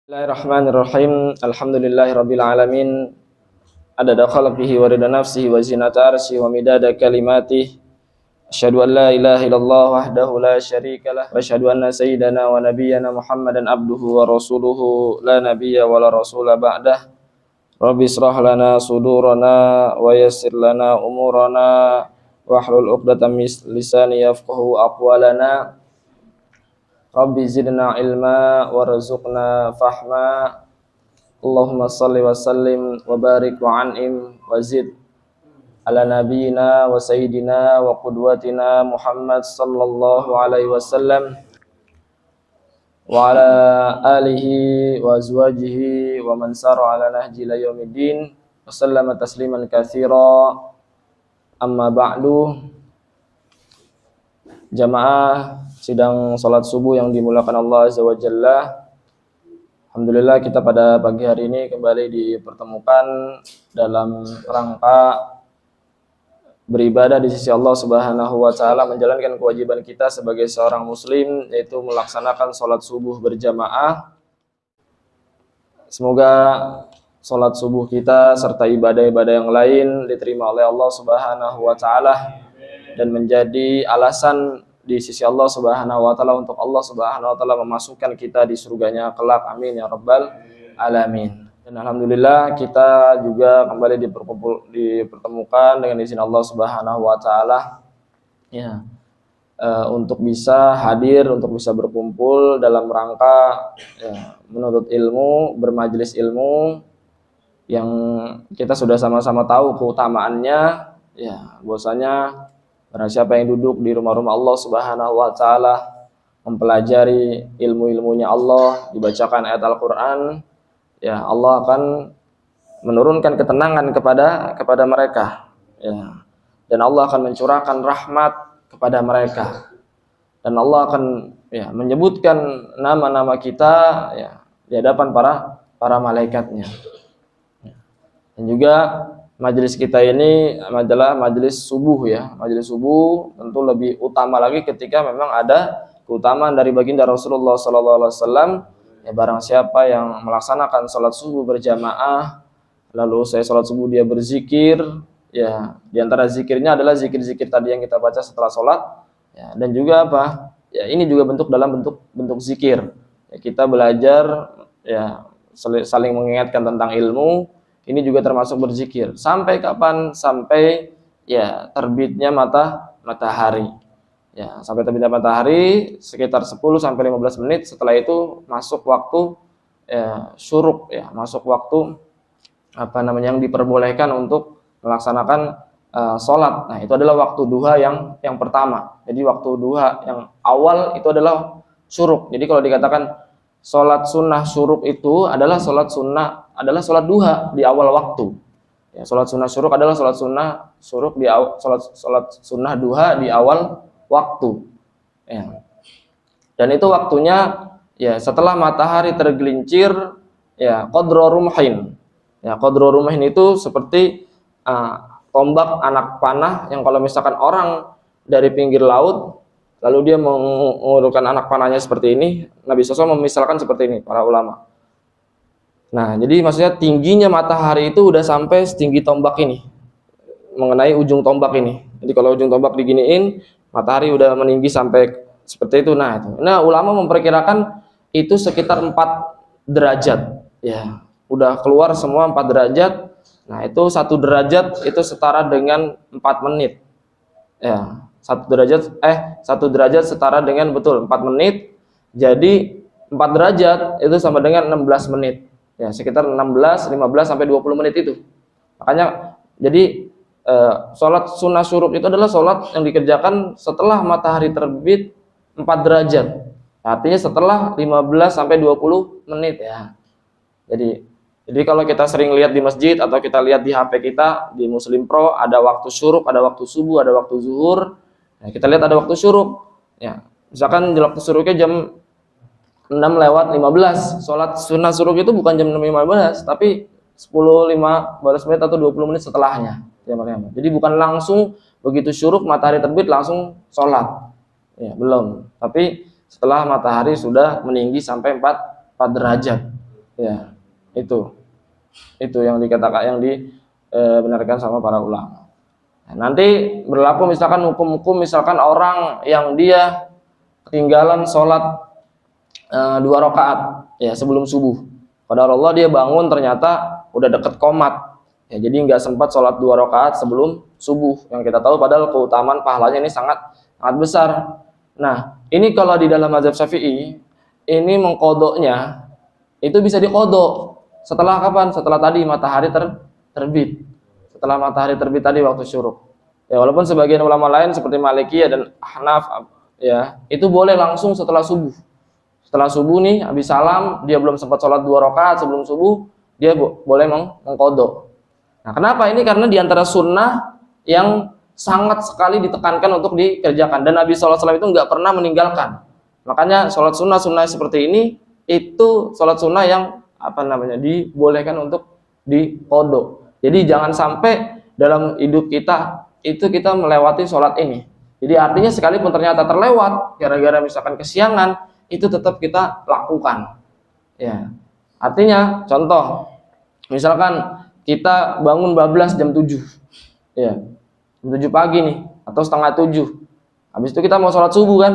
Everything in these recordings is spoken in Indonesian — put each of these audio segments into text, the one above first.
Bismillahirrahmanirrahim. Alhamdulillahirabbil alamin. Adada khalqihi wa rida nafsihi wa zinata arsyihi wa midada kalimatihi. Asyhadu an la ilaha illallah wahdahu la syarikalah wa asyhadu anna sayyidana wa nabiyyana Muhammadan abduhu wa rasuluhu la nabiyya wa la rasula ba'dah. Rabbi israh lana sudurana wa yassir lana umurana wahlul 'uqdatam min lisani yafqahu aqwalana. Rabbi zidna ilma warzuqna fahma. Allahumma salli wa sallim wa barik wa an'im wa zid ala nabiyyina wa sayyidina wa qudwatina Muhammad sallallahu alaihi wasallam wa ala alihi wa azwajihi wa man sara ala nahji ila yaumiddin wa sallama tasliman katsira. Amma ba'du. Jamaah sidang salat subuh yang dimuliakan Allah Azza wa Jalla. Alhamdulillah kita pada pagi hari ini kembali dipertemukan dalam rangka beribadah di sisi Allah Subhanahu wa taala, menjalankan kewajiban kita sebagai seorang muslim, yaitu melaksanakan salat subuh berjamaah. Semoga salat subuh kita serta ibadah-ibadah yang lain diterima oleh Allah Subhanahu wa taala dan menjadi alasan di sisi Allah Subhanahu wa taala untuk Allah Subhanahu wa taala memasukkan kita di surganya kelak. Amin ya rabbal alamin. Dan alhamdulillah kita juga kembali dipertemukan dengan izin Allah Subhanahu wa taala ya, untuk bisa hadir, untuk bisa berkumpul dalam rangka ya, menuntut ilmu, bermajelis ilmu yang kita sudah sama-sama tahu keutamaannya ya, bahwasanya barang siapa yang duduk di rumah-rumah Allah Subhanahu wa taala mempelajari ilmu-ilmunya Allah, dibacakan ayat Al-Qur'an, ya Allah akan menurunkan ketenangan kepada mereka ya. Dan Allah akan mencurahkan rahmat kepada mereka. Dan Allah akan ya menyebutkan nama-nama kita ya di hadapan para malaikatnya. Dan juga majelis kita ini adalah majelis subuh ya. Majelis subuh tentu lebih utama lagi ketika memang ada keutamaan dari baginda Rasulullah SAW. Ya, barang siapa yang melaksanakan salat subuh berjamaah, lalu usai salat subuh dia berzikir, ya di antara zikirnya adalah zikir-zikir tadi yang kita baca setelah salat. Ya, dan juga apa? Ya ini juga dalam bentuk zikir. Ya, kita belajar ya saling mengingatkan tentang ilmu. Ini juga termasuk berzikir. Sampai kapan? Sampai ya terbitnya matahari. Ya, sampai terbitnya matahari sekitar 10 sampai 15 menit. Setelah itu masuk waktu ya, syuruk ya, masuk waktu yang diperbolehkan untuk melaksanakan sholat. Nah, itu adalah waktu duha yang pertama. Jadi waktu duha yang awal itu adalah syuruk. Jadi kalau dikatakan sholat sunnah syuruk itu adalah sholat duha di awal waktu. Ya, sholat sunnah syuruk adalah sholat sunnah syuruk di awal, sholat sunnah duha di awal waktu. Ya. Dan itu waktunya ya setelah matahari tergelincir ya qadra rumhin. Ya, qadra rumhin itu seperti tombak anak panah yang kalau misalkan orang dari pinggir laut lalu dia mengulurkan anak panahnya seperti ini, Nabi SAW memisalkan seperti ini para ulama. Nah, jadi maksudnya tingginya matahari itu udah sampai setinggi tombak ini, mengenai ujung tombak ini. Jadi kalau ujung tombak diginiin, matahari udah meninggi sampai seperti itu. Nah, itu. Nah, ulama memperkirakan itu sekitar 4 derajat. Ya, udah keluar semua 4 derajat. Nah, itu 1 derajat itu setara dengan 4 menit. Ya. 1 derajat setara dengan 4 menit. Jadi 4 derajat itu sama dengan 16 menit. Ya, sekitar 15 sampai 20 menit itu. Makanya jadi sholat sunnah syuruk itu adalah sholat yang dikerjakan setelah matahari terbit 4 derajat. Artinya setelah 15 sampai 20 menit ya. Jadi kalau kita sering lihat di masjid atau kita lihat di HP kita di Muslim Pro ada waktu syuruk, ada waktu subuh, ada waktu zuhur. Nah, kita lihat ada waktu syuruk. Ya, misalkan waktu syuruknya jam 6:15. Sholat sunnah syuruk itu bukan jam 6:15, tapi 10-15 menit atau 20 menit setelahnya. Jadi bukan langsung begitu syuruk matahari terbit langsung sholat. Ya, belum. Tapi setelah matahari sudah meninggi sampai 4 derajat. Ya, itu yang dikatakan, yang dibenarkan sama para ulama. Nah, nanti berlaku misalkan hukum-hukum misalkan orang yang dia ketinggalan sholat 2 rakaat ya sebelum subuh. Padahal Allah dia bangun ternyata udah deket qomat. Ya, jadi nggak sempat sholat 2 rakaat sebelum subuh. Yang kita tahu padahal keutamaan pahalanya ini sangat besar. Nah, ini kalau di dalam mazhab Syafi'i, ini mengkodoknya itu bisa dikodok setelah kapan? Setelah tadi matahari terbit. Setelah matahari terbit tadi waktu syuruk. Ya, walaupun sebagian ulama lain seperti Malikiyah dan Ahnaf ya, itu boleh langsung setelah subuh. Setelah subuh nih, habis salam, dia belum sempat sholat 2 rakaat sebelum subuh, dia boleh mengkodok. Nah, kenapa ini? Karena diantara sunnah yang sangat sekali ditekankan untuk dikerjakan, dan Nabi SAW itu nggak pernah meninggalkan. Makanya sholat sunnah seperti ini itu sholat sunnah yang dibolehkan untuk dikodok. Jadi jangan sampai dalam hidup kita itu kita melewati sholat ini. Jadi artinya sekalipun ternyata terlewat gara-gara misalkan kesiangan, itu tetap kita lakukan. Ya, artinya contoh, misalkan kita bangun bablas jam 7, ya, jam 7 pagi nih, atau setengah 7. Habis itu kita mau sholat subuh kan,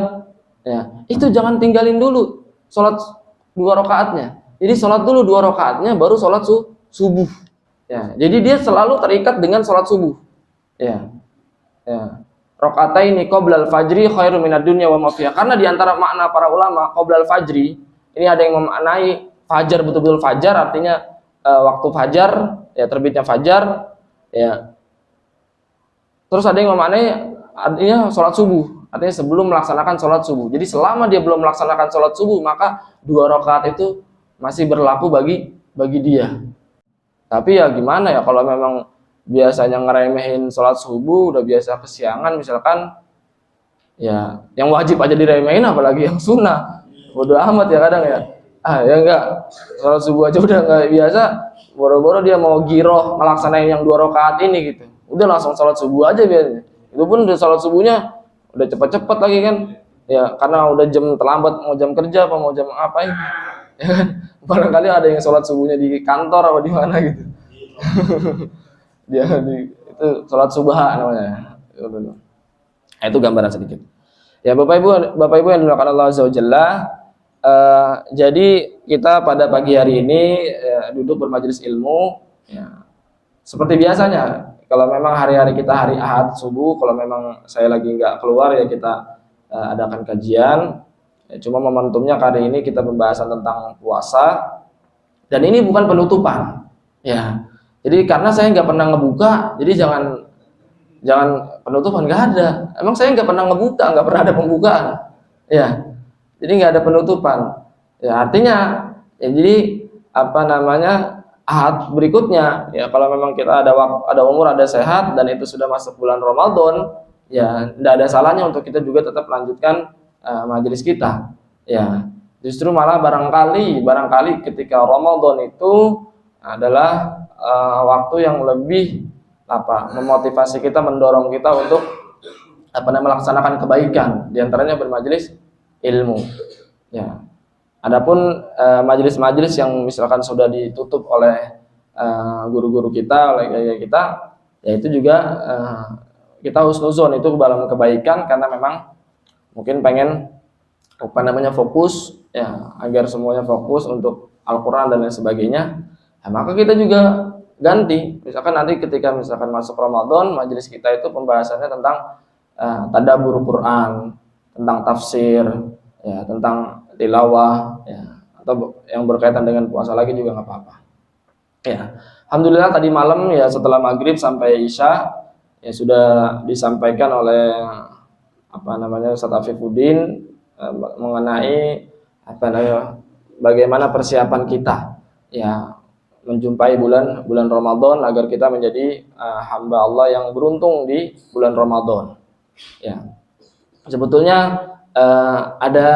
ya, itu jangan tinggalin dulu sholat 2 rakaatnya. Jadi sholat dulu 2 rakaatnya, baru sholat subuh. Ya, jadi dia selalu terikat dengan sholat subuh. Ya, ya. Rakaataini qoblal fajri khairu minad dunya wa ma fiha. Karena diantara makna para ulama qoblal fajri, ini ada yang memaknai fajar betul-betul fajar, artinya waktu fajar, ya terbitnya fajar, ya. Terus ada yang memaknai artinya sholat subuh, artinya sebelum melaksanakan sholat subuh. Jadi selama dia belum melaksanakan sholat subuh, maka 2 rakaat itu masih berlaku bagi dia. Tapi ya gimana ya, kalau memang biasanya ngeremehin sholat subuh, udah biasa kesiangan misalkan, ya yang wajib aja diremehin apalagi yang sunnah. Bodoh amat ya kadang ya. Ya enggak, sholat subuh aja udah nggak biasa, boro-boro dia mau giroh melaksanain yang 2 rakaat ini gitu. Udah langsung sholat subuh aja biasanya. Itu pun udah sholat subuhnya udah cepet-cepet lagi kan. Ya karena udah jam terlambat, mau jam kerja apa mau jam apa ya kan. Barangkali ada yang sholat subuhnya di kantor apa di mana gitu. Itu sholat subha namanya. Itu gambaran sedikit. Ya Bapak Ibu yang dimuliakan Allah Azza wa Jalla, jadi kita pada pagi hari ini duduk bermajelis ilmu. Ya, seperti biasanya, kalau memang hari-hari kita hari Ahad subuh, kalau memang saya lagi nggak keluar ya kita adakan kajian. Ya, cuma momentumnya kali ini kita pembahasan tentang puasa, dan ini bukan penutupan. Ya, jadi karena saya nggak pernah ngebuka, jadi jangan penutupan, nggak ada. Emang saya nggak pernah ngebuka, nggak pernah ada pembukaan. Ya, jadi nggak ada penutupan. Ya artinya, ya jadi Ahad berikutnya, ya kalau memang kita ada umur, ada sehat, dan itu sudah masuk bulan Ramadan, ya tidak ada salahnya untuk kita juga tetap lanjutkan majelis kita. Ya, justru malah barangkali ketika Ramadan itu adalah waktu yang lebih memotivasi kita, mendorong kita untuk melaksanakan kebaikan, diantaranya bermajelis ilmu. Ya, adapun majelis-majelis yang misalkan sudah ditutup oleh guru-guru kita, oleh gaya kita, ya itu juga kita husnuzon itu dalam kebaikan, karena memang mungkin pengen fokus ya, agar semuanya fokus untuk Al-Quran dan lain sebagainya. Nah, maka kita juga ganti, misalkan nanti ketika misalkan masuk Ramadan, majelis kita itu pembahasannya tentang tadabbur Quran, tentang tafsir, ya tentang tilawah, ya, atau yang berkaitan dengan puasa lagi juga nggak apa-apa. Ya, alhamdulillah tadi malam ya setelah maghrib sampai isya ya sudah disampaikan oleh Ustaz Afifuddin mengenai bagaimana persiapan kita ya menjumpai bulan Ramadan, agar kita menjadi hamba Allah yang beruntung di bulan Ramadan. Ya, sebetulnya ada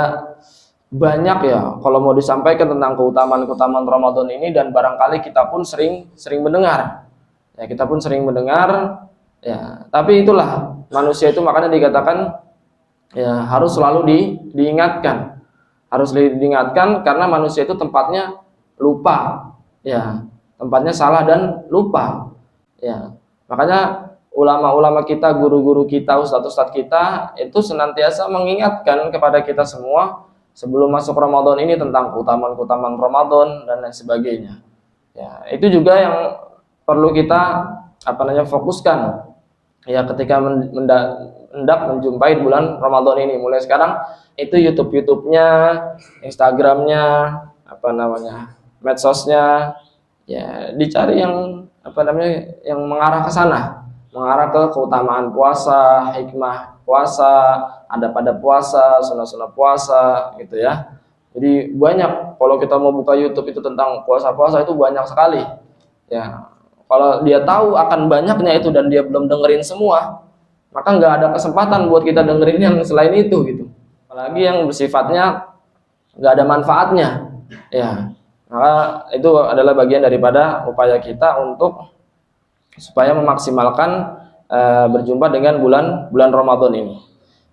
banyak ya kalau mau disampaikan tentang keutamaan Ramadan ini, dan barangkali kita pun sering mendengar. Ya, kita pun sering mendengar. Ya, tapi itulah manusia itu, makanya dikatakan ya harus selalu diingatkan. Harus diingatkan karena manusia itu tempatnya lupa, ya tempatnya salah dan lupa, ya makanya ulama-ulama kita, guru-guru kita, ustadz-ustadz kita itu senantiasa mengingatkan kepada kita semua sebelum masuk Ramadan ini tentang keutamaan-keutamaan Ramadan dan lain sebagainya. Ya, itu juga yang perlu kita fokuskan ya ketika hendak menjumpai bulan Ramadan ini. Mulai sekarang itu YouTube-nya, Instagramnya, medsosnya, ya dicari yang yang mengarah ke sana, mengarah ke keutamaan puasa, hikmah puasa, ada pada puasa, sunah-sunah puasa, gitu ya. Jadi banyak, kalau kita mau buka YouTube itu tentang puasa-puasa itu banyak sekali. Ya, kalau dia tahu akan banyaknya itu dan dia belum dengerin semua, maka nggak ada kesempatan buat kita dengerin yang selain itu gitu. Apalagi yang bersifatnya nggak ada manfaatnya. Ya, maka itu adalah bagian daripada upaya kita untuk supaya memaksimalkan berjumpa dengan bulan Ramadan ini.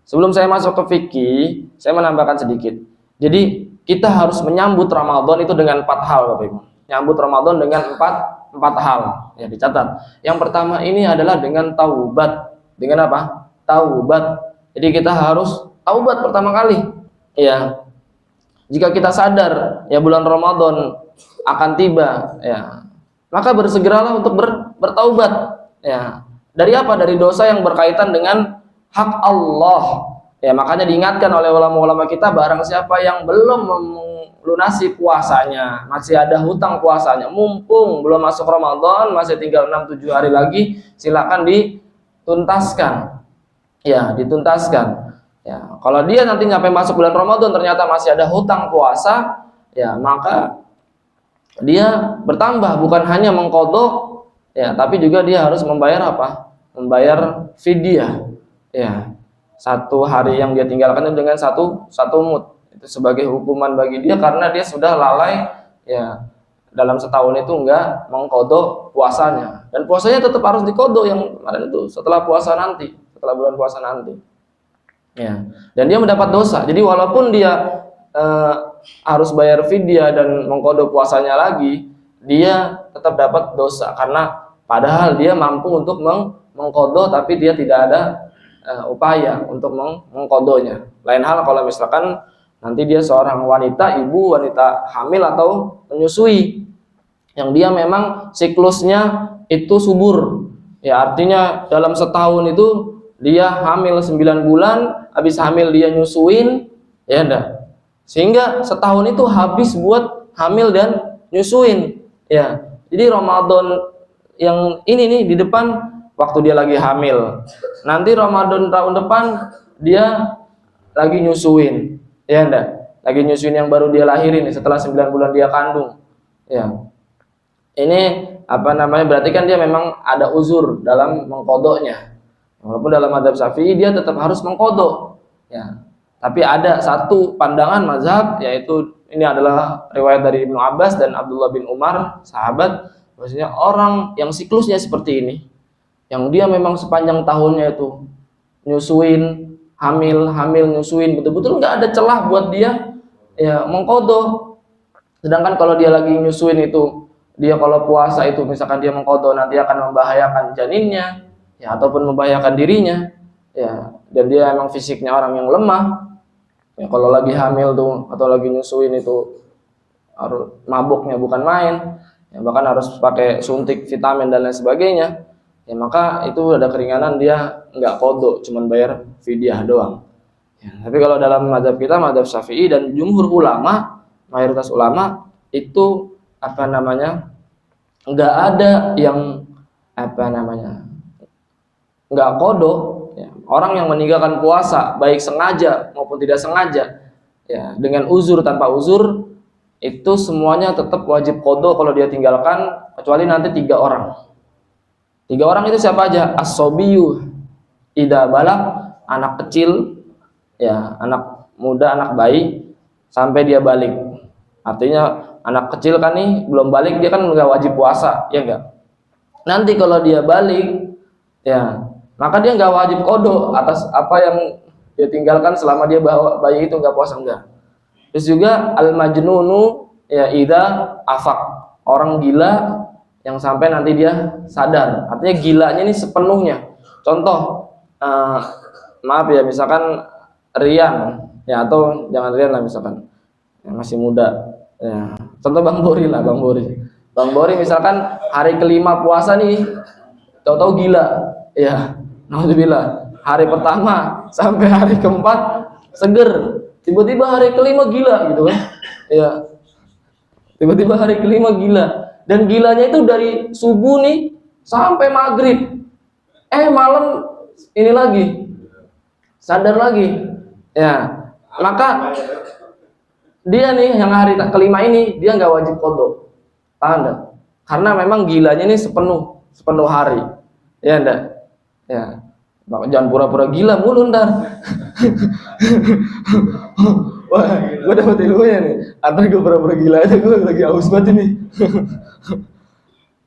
Sebelum saya masuk ke fikih, saya menambahkan sedikit. Jadi kita harus menyambut Ramadan itu dengan 4 hal, Bapak Ibu. Nyambut Ramadan dengan empat hal. Ya, dicatat. Yang pertama ini adalah dengan taubat. Dengan apa? Taubat. Jadi kita harus taubat pertama kali. Ya. Jika kita sadar ya bulan Ramadan akan tiba, ya, maka bersegeralah untuk bertaubat. Ya. Dari apa? Dari dosa yang berkaitan dengan hak Allah. Ya, makanya diingatkan oleh ulama-ulama kita, barang siapa yang belum melunasi puasanya, masih ada hutang puasanya, mumpung belum masuk Ramadan, masih tinggal 6-7 hari lagi, silakan dituntaskan. Ya, dituntaskan. Ya, kalau dia nanti sampai masuk bulan Ramadan ternyata masih ada hutang puasa, ya maka dia bertambah, bukan hanya mengqadha, ya, tapi juga dia harus membayar apa? Membayar fidyah. Ya. 1 hari yang dia tinggalkan itu dengan satu mud. Itu sebagai hukuman bagi dia karena dia sudah lalai ya dalam setahun itu enggak mengqadha puasanya. Dan puasanya tetap harus diqadha yang kemarin itu setelah puasa nanti, setelah bulan puasa nanti. Ya. Dan dia mendapat dosa. Jadi walaupun dia harus bayar fidyah dan mengqadha puasanya lagi, dia tetap dapat dosa karena padahal dia mampu untuk mengqadha tapi dia tidak ada upaya untuk mengqadhanya. Lain hal kalau misalkan nanti dia seorang wanita, ibu, wanita hamil atau menyusui yang dia memang siklusnya itu subur. Ya, artinya dalam setahun itu dia hamil 9 bulan, habis hamil dia nyusuin, ya enggak. Sehingga setahun itu habis buat hamil dan nyusuin. Ya. Jadi Ramadan yang ini nih di depan waktu dia lagi hamil. Nanti Ramadan tahun depan dia lagi nyusuin. Ya enggak? Lagi nyusuin yang baru dia lahirin setelah 9 bulan dia kandung. Ya. Ini berarti kan dia memang ada uzur dalam mengqadhanya. Walaupun dalam mazhab Syafi'i dia tetap harus mengqadha. Ya. Tapi ada satu pandangan mazhab, yaitu ini adalah riwayat dari Ibnu Abbas dan Abdullah bin Umar, sahabat, bahwasanya orang yang siklusnya seperti ini, yang dia memang sepanjang tahunnya itu nyusuin, hamil, nyusuin, betul-betul nggak ada celah buat dia ya mengqadha. Sedangkan kalau dia lagi nyusuin itu, dia kalau puasa itu misalkan dia mengqadha nanti akan membahayakan janinnya, ya ataupun membahayakan dirinya, ya. Dan dia emang fisiknya orang yang lemah. Ya, kalau lagi hamil tuh atau lagi nyusuin itu harus mabuknya bukan main, ya, bahkan harus pakai suntik vitamin dan lain sebagainya. Ya maka itu ada keringanan dia nggak qadha, cuman bayar fidyah doang. Ya, tapi kalau dalam mazhab kita, mazhab Syafi'i dan jumhur ulama, mayoritas ulama itu nggak ada yang nggak qadha. Ya, orang yang meninggalkan puasa baik sengaja maupun tidak sengaja, ya dengan uzur tanpa uzur, itu semuanya tetap wajib qadha kalau dia tinggalkan, kecuali nanti 3 orang. 3 orang itu siapa aja? As-sobiyyu idza balagh, anak kecil, ya anak muda, anak bayi sampai dia balik. Artinya anak kecil kan nih belum balik, dia kan nggak wajib puasa, ya enggak? Nanti kalau dia balik, ya maka dia nggak wajib qadha atas apa yang dia tinggalkan selama dia bawa bayi itu nggak puasa, enggak. Terus juga al-majnunu ya idza afaq, orang gila yang sampai nanti dia sadar. Artinya gilanya ini sepenuhnya. Contoh, maaf ya, misalkan Rian, ya atau jangan Rian lah misalkan, yang masih muda. Ya. Contoh Bang Bori lah, Bang Bori. Bang Bori misalkan hari kelima puasa nih, tahu-tahu gila, ya, naudzubillah. Hari pertama sampai hari keempat seger, tiba-tiba hari kelima gila gitu kan, ya. Tiba-tiba hari kelima gila, dan gilanya itu dari subuh nih sampai maghrib. Malam ini lagi sadar lagi, ya. Maka dia nih yang hari kelima ini dia nggak wajib qadha, paham enggak? Karena memang gilanya ini sepenuh hari, ya enggak? Ya, jangan pura-pura gila mulu ntar. Wah, gue dapet ilmunya nih. Atau gue pura-pura gila aja, gue lagi haus banget ini.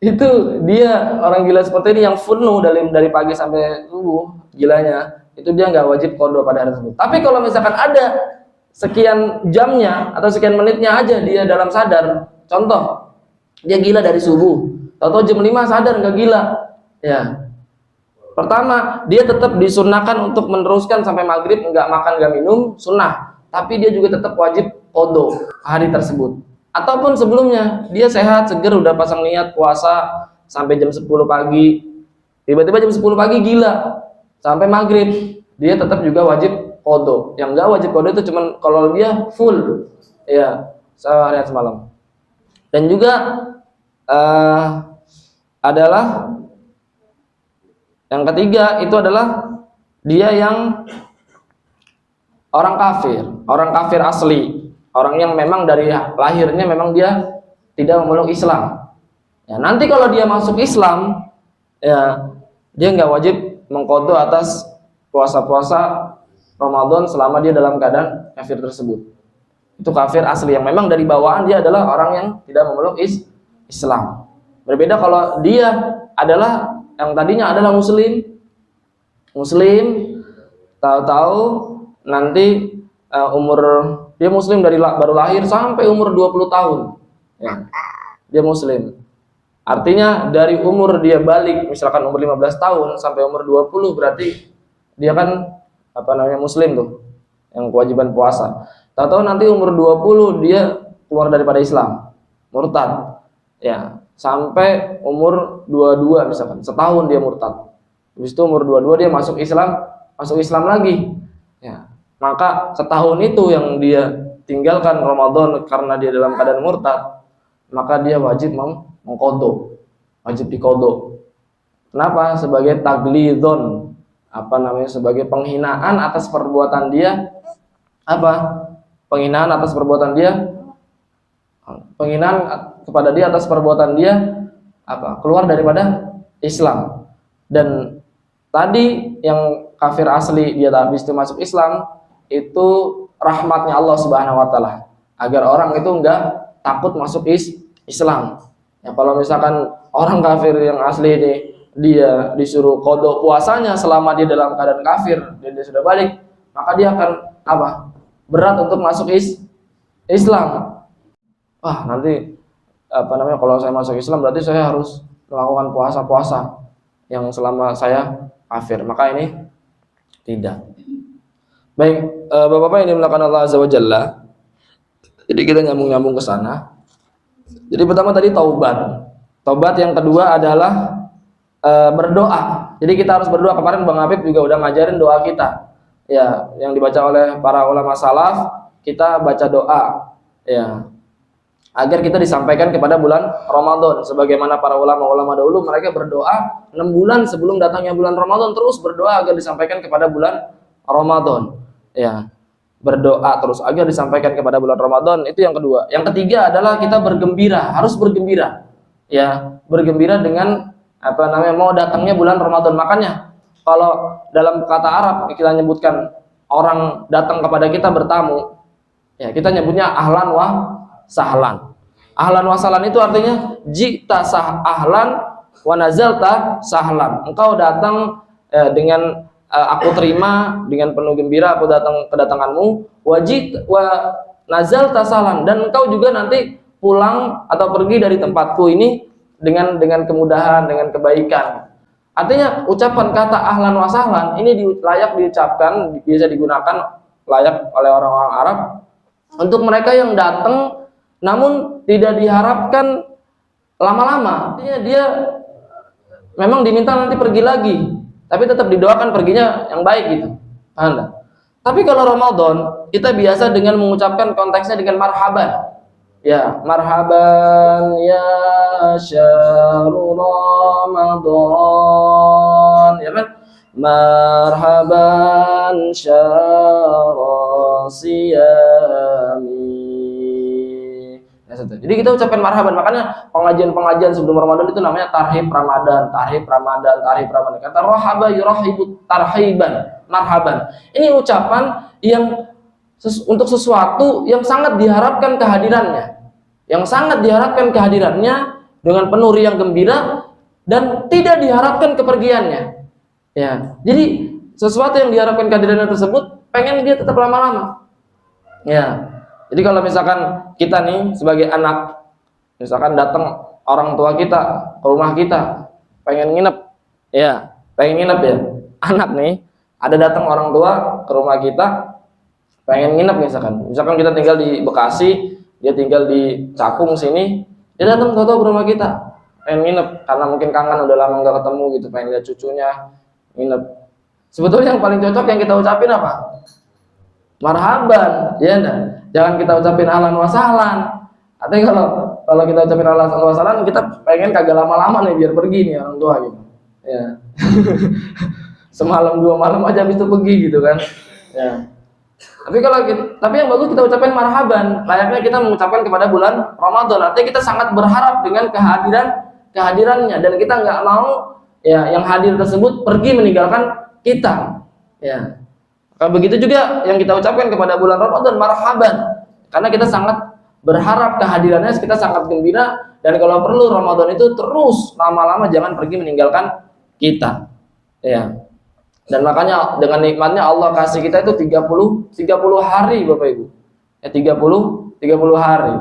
Itu dia orang gila seperti ini yang full dari pagi sampai subuh gilanya, itu dia nggak wajib qadha pada hari tersebut. Tapi kalau misalkan ada sekian jamnya atau sekian menitnya aja dia dalam sadar, contoh dia gila dari subuh, atau jam 5 sadar nggak gila, ya. Pertama, dia tetap disunahkan untuk meneruskan sampai maghrib, nggak makan nggak minum, sunnah. Tapi dia juga tetap wajib qadha hari tersebut. Ataupun sebelumnya dia sehat, seger, udah pasang niat puasa sampai jam 10 pagi, tiba-tiba jam 10 pagi gila sampai maghrib, dia tetap juga wajib qadha. Yang nggak wajib qadha itu cuman kalau dia full, ya, seharian semalam. Dan juga adalah yang ketiga itu adalah dia yang orang kafir asli, orang yang memang dari lahirnya memang dia tidak memeluk Islam. Ya, nanti kalau dia masuk Islam, ya dia nggak wajib mengqadha atas puasa-puasa Ramadan selama dia dalam keadaan kafir tersebut. Itu kafir asli yang memang dari bawaan dia adalah orang yang tidak memeluk Islam. Berbeda kalau dia adalah yang tadinya adalah muslim, tahu-tahu nanti umur dia muslim dari baru lahir sampai umur 20 tahun, ya, dia muslim. Artinya dari umur dia balik, misalkan umur 15 tahun sampai umur 20, berarti dia kan muslim tuh, yang kewajiban puasa. Tahu-tahu nanti umur 20 dia keluar daripada Islam, murtad, ya, sampai umur 22 misalkan, setahun dia murtad. Habis itu umur 22 dia masuk Islam lagi. Ya, maka setahun itu yang dia tinggalkan Ramadan karena dia dalam keadaan murtad, maka dia wajib mengqadha, wajib diqadha. Kenapa? Sebagai taglidon, sebagai penghinaan atas perbuatan dia, penghinaan kepada dia atas perbuatan dia keluar daripada Islam. Dan tadi yang kafir asli dia habis itu masuk Islam, itu rahmatnya Allah Subhanahu wa taala agar orang itu enggak takut masuk Islam. Ya, kalau misalkan orang kafir yang asli ini dia disuruh qadha puasanya selama dia dalam keadaan kafir dan dia sudah balik, maka dia akan berat untuk masuk Islam. Wah, nanti kalau saya masuk Islam berarti saya harus melakukan puasa-puasa yang selama saya kafir. Maka ini tidak. Baik, Bapak-bapak yang dimuliakan Allah Azza wa Jalla. Jadi kita nyambung-nyambung ke sana. Jadi pertama tadi taubat. Taubat yang kedua adalah berdoa. Jadi kita harus berdoa. Kemarin Bang Habib juga udah ngajarin doa kita. Ya, yang dibaca oleh para ulama salaf, kita baca doa. Ya, agar kita disampaikan kepada bulan Ramadan. Sebagaimana para ulama-ulama dahulu, mereka berdoa 6 bulan sebelum datangnya bulan Ramadan, terus berdoa agar disampaikan kepada bulan Ramadan. Ya, berdoa terus agar disampaikan kepada bulan Ramadan. Itu yang kedua. Yang ketiga adalah kita bergembira, harus bergembira. Ya, bergembira dengan mau datangnya bulan Ramadan. Makanya kalau dalam kata Arab kita nyebutkan orang datang kepada kita bertamu, ya kita nyebutnya ahlan wa sahlan. Ahlan wa sahlan itu artinya jita ahlan wa nazalta sahlan. Engkau datang dengan aku terima dengan penuh gembira aku datang kedatanganmu, wa nazalta sahlan, dan engkau juga nanti pulang atau pergi dari tempatku ini dengan kemudahan, dengan kebaikan. Artinya ucapan kata ahlan wa sahlan ini layak diucapkan, bisa digunakan layak oleh orang-orang Arab untuk mereka yang datang namun tidak diharapkan lama-lama. Artinya dia memang diminta nanti pergi lagi, tapi tetap didoakan perginya yang baik gitu. Anda. Tapi kalau Ramadan kita biasa dengan mengucapkan konteksnya dengan marhaban. Ya, marhaban ya syahrul Ramadan, ya kan? Marhaban syahrul siyami. Ya, jadi kita ucapkan marhaban, makanya pengajian-pengajian sebelum Ramadan itu namanya tarhib Ramadan, tarhib Ramadan, tarhib Ramadan. Kata rohaba yurahibu tarhiban, marhaban. Ini ucapan yang untuk sesuatu yang sangat diharapkan kehadirannya, dengan penuh riang gembira dan tidak diharapkan kepergiannya. Ya, jadi sesuatu yang diharapkan kehadirannya tersebut, pengen dia tetap lama-lama. Ya, jadi kalau misalkan kita nih sebagai anak, misalkan datang orang tua kita ke rumah kita, pengen nginep ya, anak nih, ada datang orang tua ke rumah kita, pengen nginep misalkan kita tinggal di Bekasi, dia tinggal di Cakung sini, dia datang ke rumah kita, pengen nginep karena mungkin kangen udah lama nggak ketemu gitu, pengen lihat cucunya, nginep. Sebetulnya yang paling cocok yang kita ucapin apa? Marhaban, ya enggak? Jangan kita ucapin ahlan wa sahlan. Artinya kalau kita ucapin ahlan wa sahlan, kita pengen kagak lama-lama nih biar pergi nih orang tua gitu. Ya. Semalam 2 malam aja habis itu pergi gitu kan. Ya. Tapi yang bagus kita ucapkan marhaban, layaknya kita mengucapkan kepada bulan Ramadan. Artinya kita sangat berharap dengan kehadirannya dan kita nggak mau ya yang hadir tersebut pergi meninggalkan kita. Ya. Maka begitu juga yang kita ucapkan kepada bulan Ramadan, marhaban, karena kita sangat berharap kehadirannya, kita sangat gembira, dan kalau perlu Ramadan itu terus lama-lama jangan pergi meninggalkan kita. Ya. Dan makanya dengan nikmatnya Allah kasih kita itu 30 hari Bapak Ibu. Ya 30 hari.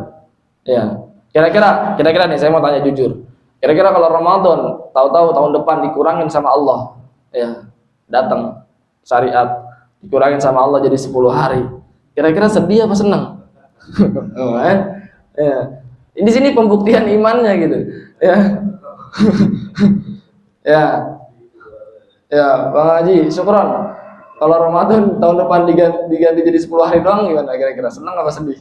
Ya. Kira-kira nih saya mau tanya jujur. Kira-kira kalau Ramadan tahu-tahu tahun depan dikurangin sama Allah. Ya. Datang syariat dikurangin sama Allah jadi 10 hari. Kira-kira sedih apa senang? Ya. Di sini pembuktian imannya gitu. Ya. Ya. Ya, Bang Haji, syukron. Kalau Ramadan tahun depan diganti jadi 10 hari doang gimana kira-kira? Senang apa sedih?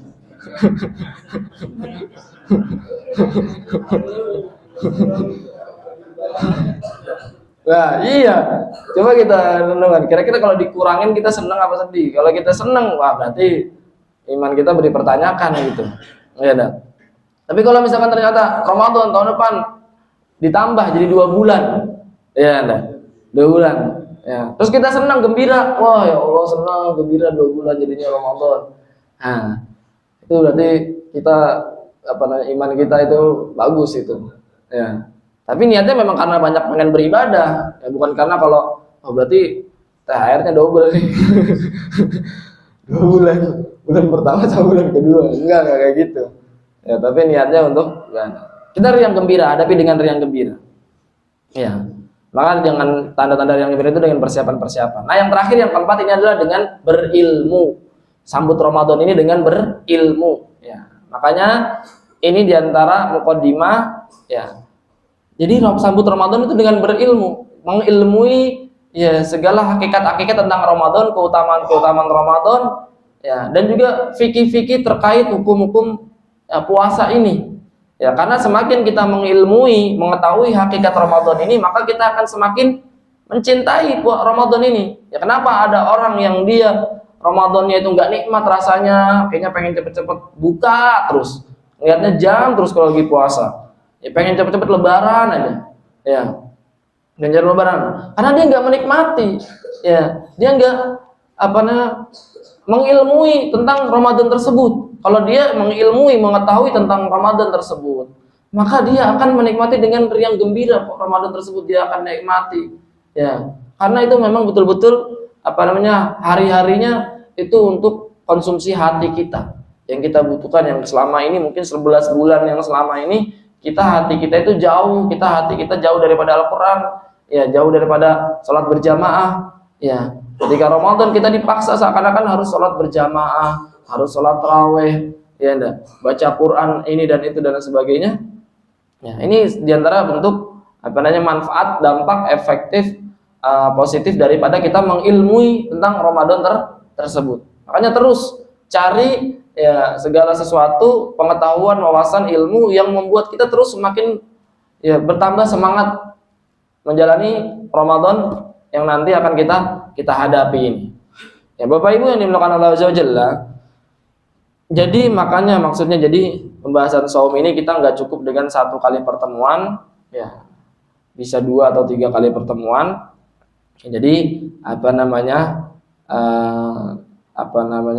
Nah, iya. Coba kita renungkan. Kira-kira kalau dikurangin kita senang apa sedih? Kalau kita senang, wah berarti iman kita dipertanyakan gitu. Ya, dah. Tapi kalau misalkan ternyata Ramadan tahun depan ditambah jadi 2 bulan. Ya, dah. 2 bulan. Ya. Terus kita senang, gembira. Wah, ya Allah senang, gembira 2 bulan jadinya Ramadan. Nah, itu berarti kita iman kita itu bagus itu. Ya. Tapi niatnya memang karena banyak pengen beribadah, ya bukan karena kalau berarti THR-nya double nih. 2 bulan. Bulan pertama sama bulan kedua. Enggak kayak gitu. Ya, tapi niatnya untuk kita riang gembira, hadapi dengan riang gembira. Ya. Maka dengan tanda-tanda riang gembira itu dengan persiapan-persiapan. Nah, yang terakhir yang keempat ini adalah dengan berilmu. Sambut Ramadan ini dengan berilmu, ya. Makanya ini diantara muqaddimah, ya. Jadi sambut Ramadan itu dengan berilmu, mengilmui ya segala hakikat-hakikat tentang Ramadan, keutamaan-keutamaan Ramadan, ya, dan juga fikih-fikih terkait hukum-hukum ya, puasa ini. Ya, karena semakin kita mengilmui, mengetahui hakikat Ramadan ini, maka kita akan semakin mencintai Ramadan ini. Ya, kenapa ada orang yang dia Ramadannya itu nggak nikmat rasanya, kayaknya pengen cepet-cepet buka terus, lihatnya jam terus kalau lagi puasa. Ya, pengen cepet-cepet lebaran aja, ya, ganjar lebaran, karena dia nggak menikmati, ya, dia nggak mengilmui tentang Ramadan tersebut. Kalau dia mengilmui, mengetahui tentang Ramadan tersebut, maka dia akan menikmati dengan riang gembira Ramadan tersebut, dia akan nikmati, ya, karena itu memang betul-betul hari-harinya itu untuk konsumsi hati kita, yang kita butuhkan, yang selama ini mungkin 11 bulan yang selama ini hati kita itu jauh, hati kita jauh daripada Al-Quran, ya jauh daripada sholat berjamaah. Ya, ketika Ramadan kita dipaksa seakan-akan harus sholat berjamaah, harus sholat taraweh, ya enggak, baca Quran ini dan itu dan sebagainya. Ya, ini diantara bentuk manfaat, dampak efektif positif daripada kita mengilmui tentang Ramadan tersebut. Makanya terus cari ya segala sesuatu, pengetahuan, wawasan, ilmu yang membuat kita terus semakin ya bertambah semangat menjalani Ramadan yang nanti akan kita hadapi ini. Ya Bapak Ibu yang dimuliakan Allah Azza wa Jalla. Jadi makanya maksudnya jadi pembahasan saum ini kita nggak cukup dengan 1 kali pertemuan, ya bisa 2 atau 3 kali pertemuan. Jadi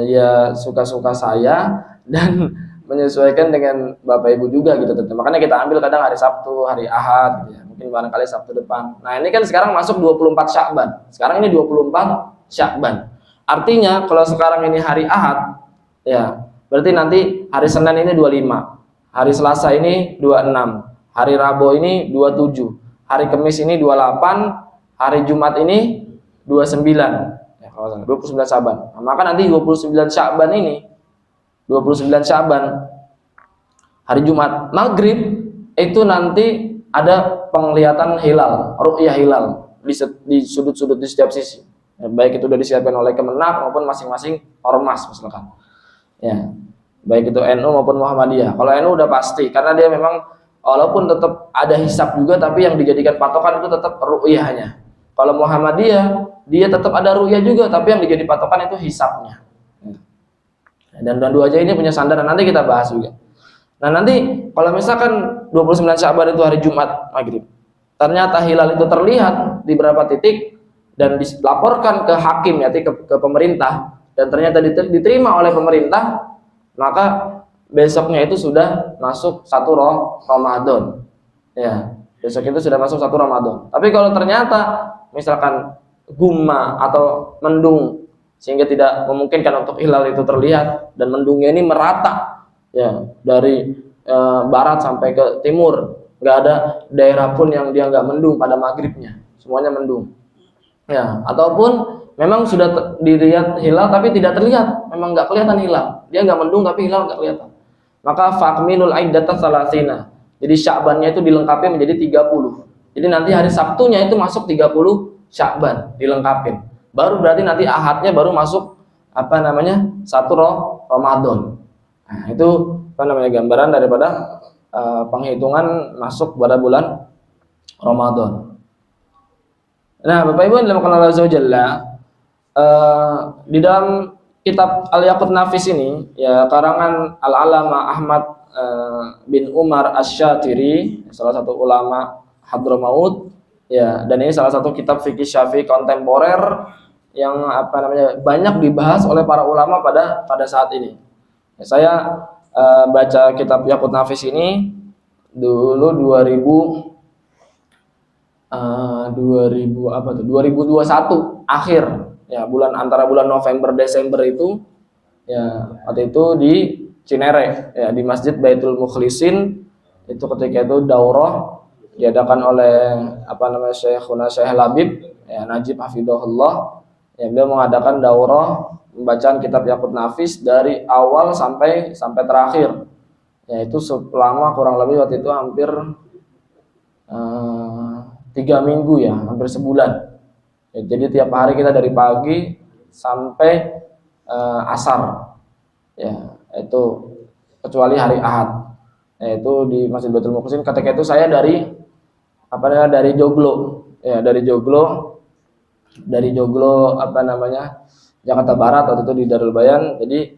ya suka-suka saya dan menyesuaikan dengan Bapak Ibu juga gitu tentu. Makanya kita ambil kadang hari Sabtu, hari Ahad gitu ya. Mungkin barangkali Sabtu depan. Nah, ini kan sekarang masuk 24 Sya'ban. Sekarang ini 24 Sya'ban. Artinya kalau sekarang ini hari Ahad ya, berarti nanti hari Senin ini 25. Hari Selasa ini 26. Hari Rabu ini 27. Hari Kamis ini 28. Hari Jumat ini 29. 29 Sya'ban. Nah, maka nanti 29 Sya'ban ini 29 Sya'ban hari Jumat maghrib itu nanti ada penglihatan hilal, ru'yah hilal di sudut-sudut di setiap sisi. Ya, baik itu sudah disiapkan oleh Kemenak maupun masing-masing ormas misalkan. Ya, baik itu NU maupun Muhammadiyah. Kalau NU udah pasti karena dia memang walaupun tetap ada hisab juga tapi yang dijadikan patokan itu tetap ru'yahnya. Kalau Muhammadiyah dia tetap ada ru'yah juga tapi yang dijadi patokan itu hisabnya. Dan dua aja ini punya sandaran, nanti kita bahas juga. Nah nanti kalau misalkan 29 Sya'ban itu hari Jumat maghrib, ternyata hilal itu terlihat di beberapa titik dan dilaporkan ke hakim ya ke pemerintah dan ternyata diterima oleh pemerintah, maka besoknya itu sudah masuk 1 Ramadan. Ya, besok itu sudah masuk 1 Ramadan. Tapi kalau ternyata misalkan gumma atau mendung sehingga tidak memungkinkan untuk hilal itu terlihat dan mendungnya ini merata ya dari barat sampai ke timur, nggak ada daerah pun yang dia nggak mendung pada maghribnya, semuanya mendung ya, ataupun memang sudah dilihat hilal tapi tidak terlihat, memang nggak kelihatan hilal, dia nggak mendung tapi hilal nggak kelihatan, maka fakminul iddata salasina, jadi Sya'bannya itu dilengkapi menjadi 30. Jadi nanti hari Sabtunya itu masuk 30 Sya'ban dilengkapin. Baru berarti nanti Ahadnya baru masuk 1 Ramadan. Nah, itu gambaran daripada penghitungan masuk pada bulan Ramadan. Nah, Bapak Ibu yang dilakukan Allah Azza wa Jalla, di dalam kitab Al-Yaqut Nafis ini ya karangan Al-Alama Ahmad bin Umar Asy-Syatiri, salah satu ulama Hadramaut ya, dan ini salah satu kitab fikih Syafi'i kontemporer yang banyak dibahas oleh para ulama pada saat ini. Ya, saya baca kitab Yaqut Nafis ini dulu 2021 akhir ya, antara bulan November Desember itu ya, waktu itu di Cinere ya, di Masjid Baitul Mukhlisin itu ketika itu daurah diadakan oleh Syekhuna Syekh Labib ya, Najib Hafidhahullah ya, beliau mengadakan daurah pembacaan kitab Yaqut Nafis dari awal sampai terakhir, yaitu selama kurang lebih waktu itu hampir 3 minggu ya, hampir sebulan ya, jadi tiap hari kita dari pagi sampai asar ya, itu kecuali hari Ahad, yaitu di Masjid Baitul Muqsin. Ketika itu saya dari Joglo ya, dari Joglo Jakarta Barat waktu itu di Darul Bayan. Jadi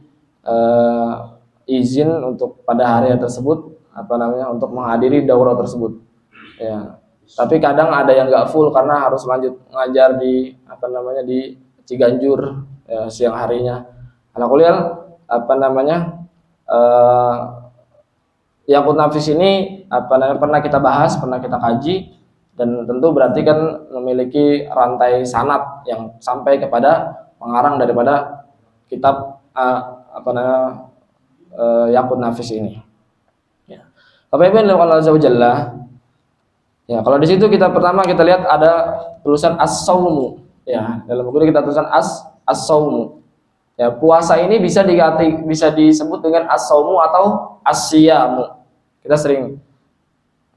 izin untuk pada hari tersebut untuk menghadiri daurah tersebut ya. Tapi kadang ada yang nggak full karena harus lanjut ngajar di di Ciganjur ya, siang harinya. Alhamdulillah Yaqut Nafis ini pernah kita bahas, pernah kita kaji, dan tentu berarti kan memiliki rantai sanad yang sampai kepada pengarang daripada kitab yakut nafis ini. Ya. Bapak Ibu Allah Azza wa Jalla. Ya, kalau di situ pertama kita lihat ada tulisan as-saumu. Ya, dalam buku ini kita tulisan as-saumu. Ya, puasa ini bisa disebut dengan as-saumu atau as-siyamu. Kita sering.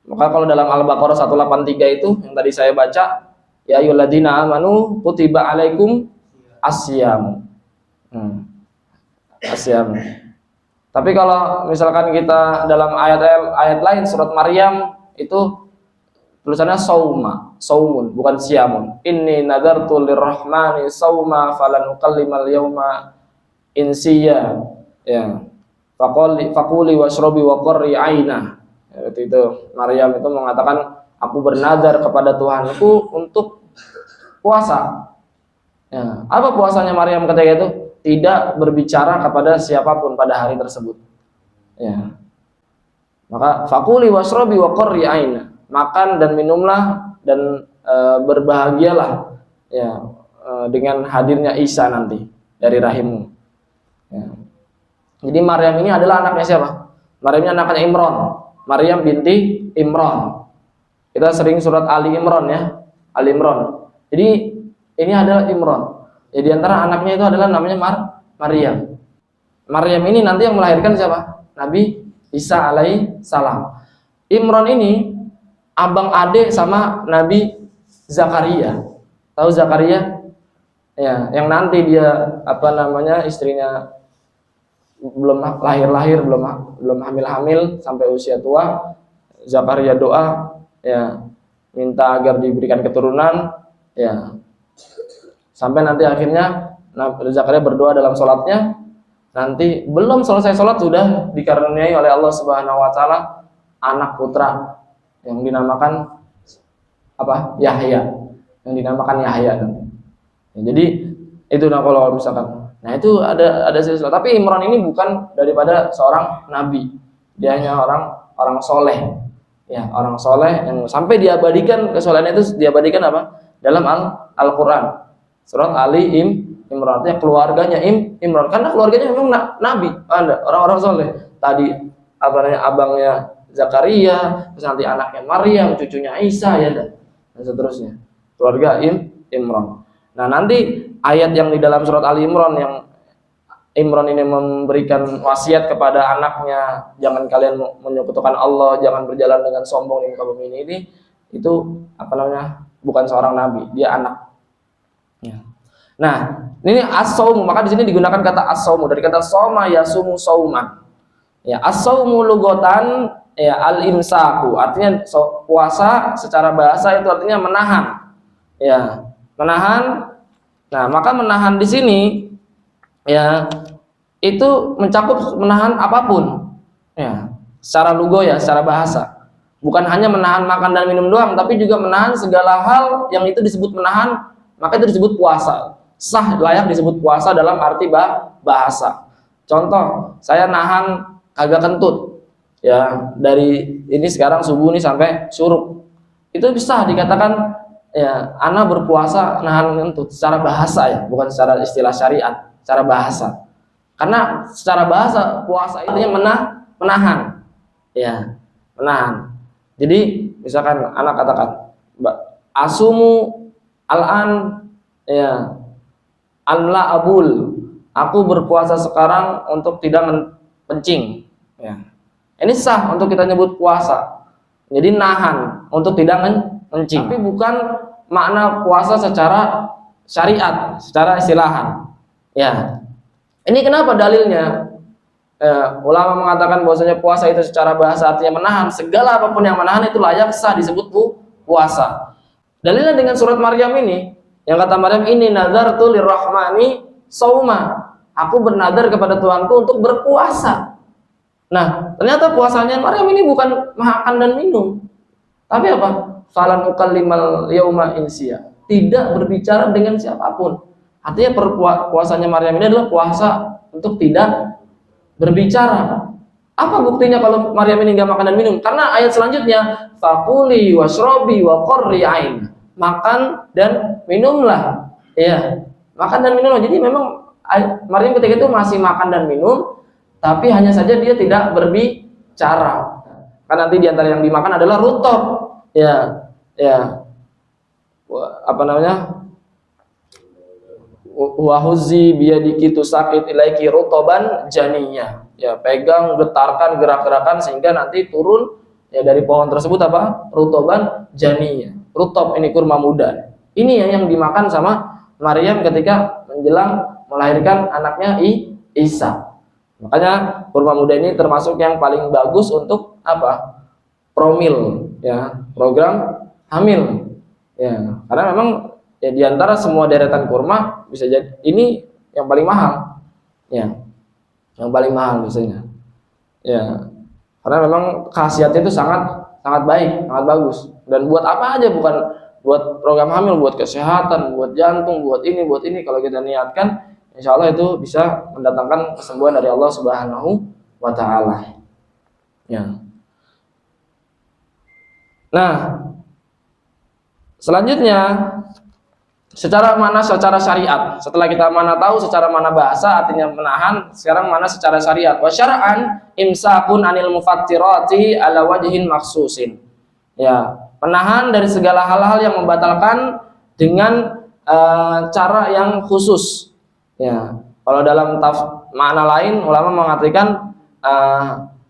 Maka kalau dalam Al-Baqarah 183 itu yang tadi saya baca, ya ayyuhalladzina amanu kutiba alaikum as-siyamu. As-siyamu. Tapi kalau misalkan kita dalam ayat lain surat Maryam itu tulisannya saumun bukan siyamun. Inni nadartu lirrahmani sauma falan ukallimal yauma insiya. Ya. Faquli washrabi wa qarri aina. Itu Maryam itu mengatakan, aku bernadar kepada Tuhanku untuk puasa. Ya. Apa puasanya Maryam ketika itu? Tidak berbicara kepada siapapun pada hari tersebut. Ya. Maka faquli washrabi wa qarri aina. Makan dan minumlah dan berbahagialah ya dengan hadirnya Isa nanti dari rahimmu. Ya. Jadi Maryam ini adalah anaknya siapa? Maryam ini anaknya Imran. Maryam binti Imran. Kita sering surat Ali Imran ya, Ali Imran. Jadi ini adalah Imran. Jadi antara anaknya itu adalah namanya Maryam. Maryam ini nanti yang melahirkan siapa? Nabi Isa alaihi salam. Imran ini abang adik sama Nabi Zakaria. Tahu Zakaria? Ya, yang nanti dia istrinya belum lahir, belum hamil sampai usia tua. Zakaria doa ya, minta agar diberikan keturunan ya. Sampai nanti akhirnya Zakaria berdoa dalam sholatnya, nanti belum selesai sholat sudah dikaruniai oleh Allah Subhanahu wa taala anak putra yang dinamakan Yahya. Yang dinamakan Yahya. Ya, jadi itu kalau misalkan. Nah, itu ada sesuatu. Tapi Imran ini bukan daripada seorang nabi. Dia hanya orang soleh. Ya, orang soleh yang sampai diabadikan kesolehan itu diabadikan apa? Dalam Al-Qur'an. Surat Ali Imran, artinya keluarganya Imran, karena keluarganya memang nabi, ada orang-orang soleh. Tadi abangnya Zakaria, terus nanti anaknya Maryam, cucunya Isa ya dan seterusnya. Keluarga Imran. Nah, nanti ayat yang di dalam surat Ali Imran yang Imran ini memberikan wasiat kepada anaknya, jangan kalian menyekutukan Allah, jangan berjalan dengan sombong di muka bumi ini, itu bukan seorang nabi, dia anak. Ya. Nah, ini as-saumu, maka di sini digunakan kata as-saumu dari kata soma yasumu sauman. Ya, as-saumu lugotan ya al-imsaku, artinya puasa secara bahasa itu artinya menahan. Ya, menahan. Nah, maka menahan di sini ya itu mencakup menahan apapun. Ya, secara lugo ya, secara bahasa. Bukan hanya menahan makan dan minum doang, tapi juga menahan segala hal yang itu disebut menahan. Maka itu disebut puasa. Sah, layak disebut puasa dalam arti bahasa. Contoh, saya nahan kagak kentut. Ya, dari ini sekarang subuh nih sampai syuruk. Itu bisa dikatakan ya, ana berpuasa nahan kentut secara bahasa ya, bukan secara istilah syariat, secara bahasa. Karena secara bahasa puasa itu menahan. Ya, menahan. Jadi, misalkan anak katakan, asumu al-an ya anla abul, aku berpuasa sekarang untuk tidak kencing ya. Ini sah untuk kita nyebut puasa. Jadi nahan untuk tidak kencing. Tapi bukan makna puasa secara syariat, secara istilahan. Ya. Ini kenapa dalilnya? Ulama mengatakan bahwasanya puasa itu secara bahasa artinya menahan. Segala apapun yang menahan itu layak sah disebut puasa. Dalilnya dengan surat Maryam ini, yang kata Maryam, ini nadartu lirrahmani sauma, aku bernadar kepada Tuhanku untuk berpuasa. Nah, ternyata puasanya Maryam ini bukan makan dan minum, tapi apa? Falan ukallimal yauma insiya, tidak berbicara dengan siapapun. Artinya puasanya Maryam ini adalah puasa untuk tidak berbicara. Apa buktinya kalau Maryam ini nggak makan dan minum? Karena ayat selanjutnya, fakuli washrobi wa qarri ain, makan dan minumlah. Ya, makan dan minumlah. Jadi memang Maryam ketika itu masih makan dan minum tapi hanya saja dia tidak berbicara. Kan nanti di antara yang dimakan adalah rutob. Ya, ya. Apa namanya? Wa huzzi biyadiki tusaqit ilaiki rutoban janiyah. Ya, pegang, getarkan, gerak-gerakan sehingga nanti turun ya dari pohon tersebut apa? Rutoban janiyah. Rutob ini kurma muda. Ini yang dimakan sama Maryam ketika menjelang melahirkan anaknya Isa. Makanya kurma muda ini termasuk yang paling bagus untuk apa? Promil, ya, program hamil. Ya, karena memang ya di antara semua deretan kurma bisa jadi ini yang paling mahal. Ya. Yang paling mahal biasanya. Ya. Karena memang khasiatnya itu sangat baik, sangat bagus. Dan buat apa aja, bukan buat program hamil, buat kesehatan, buat jantung, buat ini kalau kita niatkan, insya Allah itu bisa mendatangkan kesembuhan dari Allah Subhanahu wa Ta'ala. Ya. Nah, selanjutnya secara syariat. Setelah kita mana tahu secara mana bahasa artinya menahan, sekarang mana secara syariat. Wa syar'an imsakun anil mufattirati ala wajhin maksusin. Ya, menahan dari segala hal-hal yang membatalkan dengan cara yang khusus. Ya, kalau dalam makna lain ulama mengartikan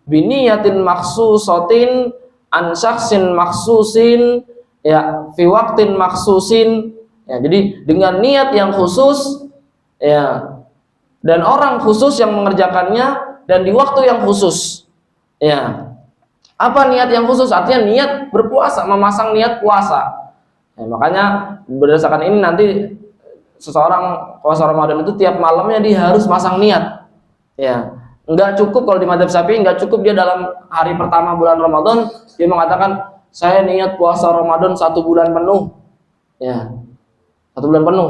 biniyatin maksusatin an syaksin maksusin, ya, fi waqtin maksusin. Ya, jadi dengan niat yang khusus, ya, dan orang khusus yang mengerjakannya dan di waktu yang khusus. Ya. Apa niat yang khusus? Artinya niat berpuasa, memasang niat puasa. Ya, makanya berdasarkan ini nanti seseorang puasa Ramadan itu tiap malamnya dia harus masang niat. Ya. Enggak cukup kalau di mazhab Syafi'i, enggak cukup dia dalam hari pertama bulan Ramadan dia mengatakan saya niat puasa Ramadan 1 bulan penuh. Ya. 1 bulan penuh.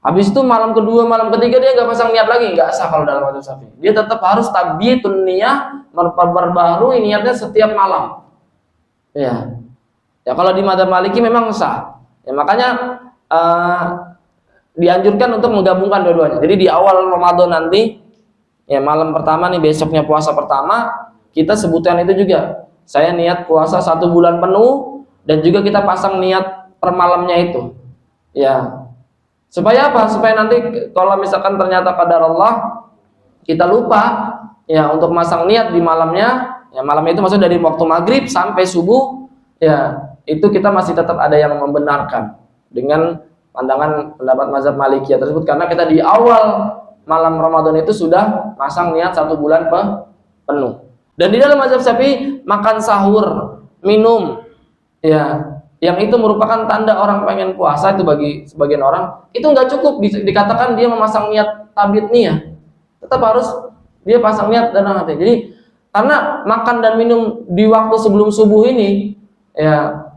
Habis itu malam kedua, malam ketiga dia nggak pasang niat lagi, nggak sah kalau dalam mazhab Syafi'i. Dia tetap harus tabiatun niyah, memperbarui niatnya setiap malam. Ya. Ya kalau di mazhab Maliki memang sah. Ya makanya dianjurkan untuk menggabungkan dua-duanya. Jadi di awal Ramadan nanti, ya malam pertama nih, besoknya puasa pertama, kita sebutkan itu juga. Saya niat puasa 1 bulan penuh dan juga kita pasang niat per malamnya itu. Ya, supaya apa? Supaya nanti kalau misalkan ternyata qadar Allah kita lupa, ya, untuk masang niat di malamnya, ya malam itu maksudnya dari waktu maghrib sampai subuh, ya itu kita masih tetap ada yang membenarkan dengan pandangan pendapat mazhab Malikiyah tersebut, karena kita di awal malam Ramadan itu sudah masang niat 1 bulan penuh. Dan di dalam mazhab Syafi'i makan sahur, minum, ya, yang itu merupakan tanda orang pengen puasa itu bagi sebagian orang, itu nggak cukup dikatakan dia memasang niat tabit niyah. Tetap harus dia pasang niat dalam hati. Jadi karena makan dan minum di waktu sebelum subuh ini, ya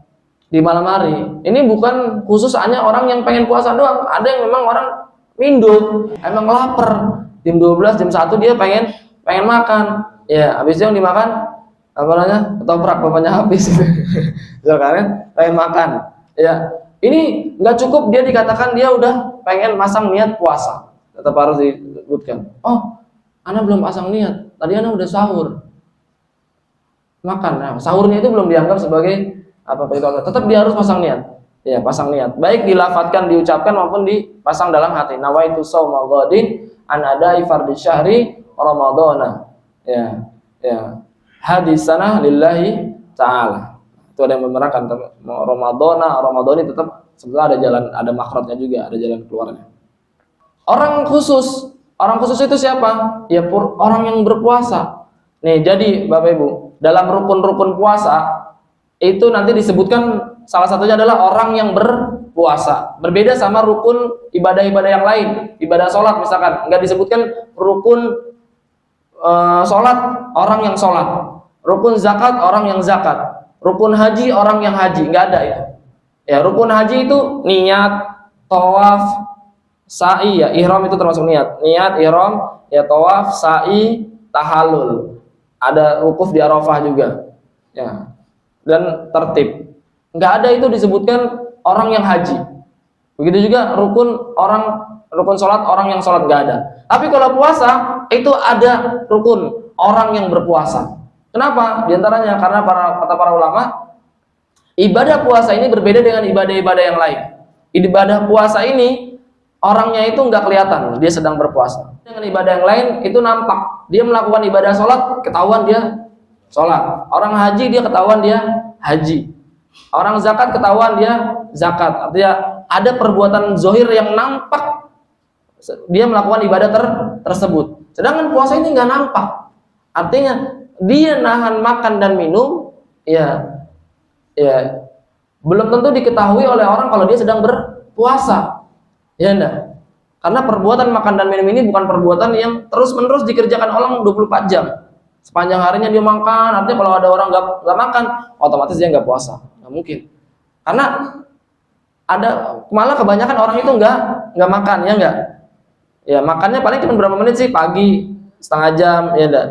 di malam hari, ini bukan khusus hanya orang yang pengen puasa doang. Ada yang memang orang minum, emang lapar, jam 12, jam 1 dia pengen makan. Ya, habis itu yang dimakan apa namanya, ketoprak bapaknya habis. Sekarang pengen makan. Ya, ini nggak cukup dia dikatakan dia udah pengen masang niat puasa. Tetap harus disebutkan. Oh, ana belum pasang niat. Tadi ana udah sahur. Makan. Nah, sahurnya itu belum dianggap sebagai apa itu. Tetap dia harus pasang niat. Ya, pasang niat. Baik dilafatkan, diucapkan maupun dipasang dalam hati. Nawaitu shauma ghadin an adai fardhi syahri ramadhana. Ya, ya. Hadis sanah lillahi ta'ala. Itu ada yang membenarkan Ramadhani tetap sebetulnya ada jalan, ada makhrajnya juga, ada jalan keluarnya. Orang khusus itu siapa? Ya orang yang berpuasa. Nih, jadi Bapak Ibu, dalam rukun-rukun puasa itu nanti disebutkan salah satunya adalah orang yang berpuasa. Berbeda sama rukun ibadah-ibadah yang lain. Ibadah sholat misalkan, enggak disebutkan rukun sholat, orang yang sholat. Rukun zakat, orang yang zakat. Rukun haji, orang yang haji. Nggak ada itu. Ya, rukun haji itu niat, tawaf, sa'i, ya, ihram itu termasuk niat. Niat, ihram, ya, tawaf, sa'i, tahallul. Ada wukuf di Arafah juga. Ya. Dan tertib. Nggak ada itu disebutkan orang yang haji. Begitu juga rukun sholat, orang yang sholat, nggak ada. Tapi kalau puasa itu ada rukun orang yang berpuasa. Kenapa? Di antaranya karena kata para ulama, ibadah puasa ini berbeda dengan ibadah-ibadah yang lain. Ibadah puasa ini orangnya itu nggak kelihatan dia sedang berpuasa. Dengan ibadah yang lain itu nampak. Dia melakukan ibadah sholat, ketahuan dia sholat. Orang haji dia ketahuan dia haji. Orang zakat ketahuan dia zakat. Artinya ada perbuatan zohir yang nampak dia melakukan ibadah tersebut. Sedangkan puasa ini nggak nampak. Artinya dia nahan makan dan minum, ya belum tentu diketahui oleh orang kalau dia sedang berpuasa, ya enggak? Karena perbuatan makan dan minum ini bukan perbuatan yang terus-menerus dikerjakan orang 24 jam. Sepanjang harinya dia makan, artinya kalau ada orang nggak makan, otomatis dia nggak puasa. Nggak mungkin. Karena ada malah kebanyakan orang itu nggak makan, ya enggak? Ya makannya paling cuma berapa menit sih, pagi setengah jam, ya enggak?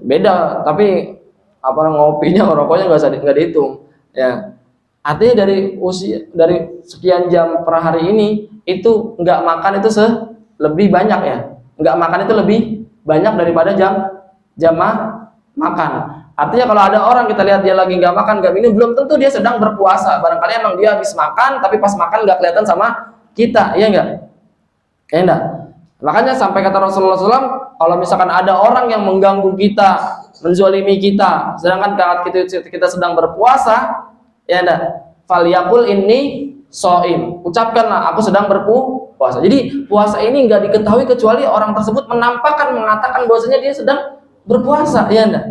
Beda, tapi ngopinya, ngerokoknya nggak dihitung, ya. Artinya dari sekian jam per hari ini itu nggak makan itu lebih banyak, ya. Nggak makan itu lebih banyak daripada jam makan. Artinya kalau ada orang kita lihat dia lagi nggak makan nggak minum, belum tentu dia sedang berpuasa. Barangkali emang dia habis makan, tapi pas makan nggak kelihatan sama kita, ya enggak? Ya enggak? Makanya sampai kata Rasulullah SAW, kalau misalkan ada orang yang mengganggu kita, menzolimi kita, sedangkan kita sedang berpuasa, ya enggak, falyaqul inni shaim, ucapkanlah aku sedang berpuasa. Jadi puasa ini enggak diketahui kecuali orang tersebut mengatakan bahwasanya dia sedang berpuasa, ya enggak?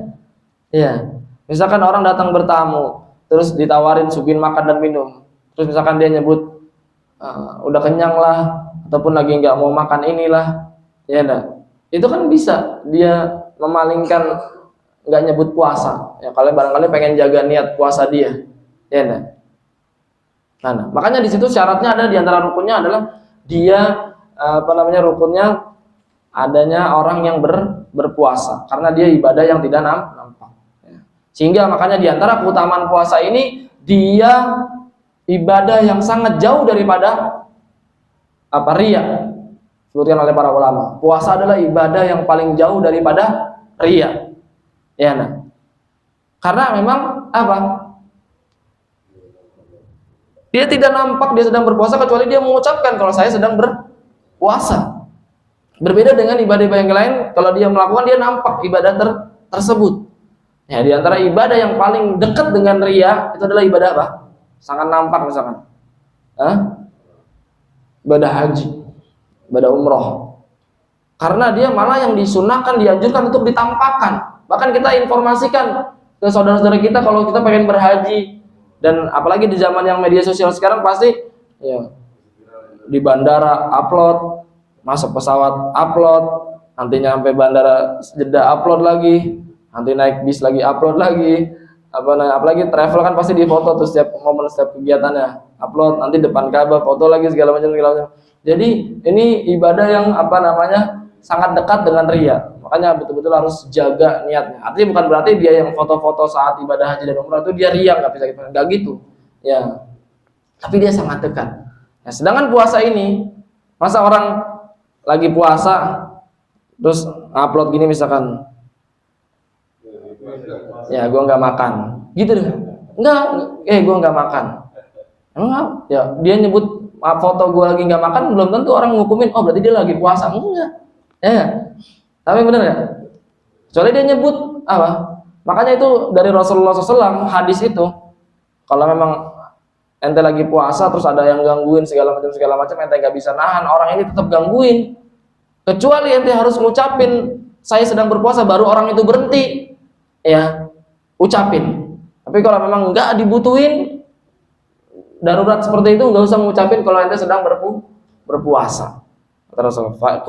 Ya. Misalkan orang datang bertamu, terus ditawarin suguhin makan dan minum, terus misalkan dia nyebut udah kenyang lah, ataupun lagi nggak mau makan inilah, ya enggak? Itu kan bisa dia memalingkan nggak nyebut puasa, ya kalau barangkali pengen jaga niat puasa dia, ya enggak? Nah, makanya di situ syaratnya ada, di antara rukunnya adalah dia rukunnya adanya orang yang berpuasa, karena dia ibadah yang tidak nampak. Ya. Sehingga makanya di antara keutamaan puasa ini, dia ibadah yang sangat jauh daripada riya. Disebutkan oleh para ulama, puasa adalah ibadah yang paling jauh daripada riya. Ya, nah. Karena memang dia tidak nampak dia sedang berpuasa kecuali dia mengucapkan kalau saya sedang berpuasa. Berbeda dengan ibadah-ibadah yang lain, kalau dia melakukan dia nampak ibadah tersebut. Ya, di antara ibadah yang paling dekat dengan riya itu adalah ibadah apa? Sangat nampak misalkan. Ibadah haji, ibadah umroh. Karena dia malah yang disunahkan, dianjurkan untuk ditampakkan. Bahkan kita informasikan ke saudara-saudara kita kalau kita pengen berhaji. Dan apalagi di zaman yang media sosial sekarang pasti ya, di bandara upload, masuk pesawat upload, nanti nyampe bandara Jeddah upload lagi, nanti naik bis lagi upload lagi. Apalagi travel kan pasti difoto tuh setiap momen, setiap kegiatannya upload, nanti depan Ka'bah foto lagi segala macam. Jadi ini ibadah yang sangat dekat dengan riya. Makanya betul-betul harus jaga niatnya. Artinya bukan berarti dia yang foto-foto saat ibadah haji dan umrah itu dia riya, nggak gitu, ya. Tapi dia sangat dekat. Nah, sedangkan puasa ini, masa orang lagi puasa terus upload gini misalkan, ya gue nggak makan, gitu deh. Gue nggak makan. Emang ya dia nyebut foto gue lagi nggak makan, belum tentu orang ngukumin, oh berarti dia lagi puasa. Enggak, ya. Tapi bener ya. Soalnya dia nyebut Makanya itu dari Rasulullah SAW hadis itu, kalau memang ente lagi puasa terus ada yang gangguin segala macam, ente nggak bisa nahan, orang ini tetap gangguin. Kecuali ente harus ngucapin saya sedang berpuasa, baru orang itu berhenti. Ya, ucapin. Tapi kalau memang nggak dibutuhin, darurat seperti itu, nggak usah ngucapin kalau ente sedang berpuasa. Kata Rasulullah,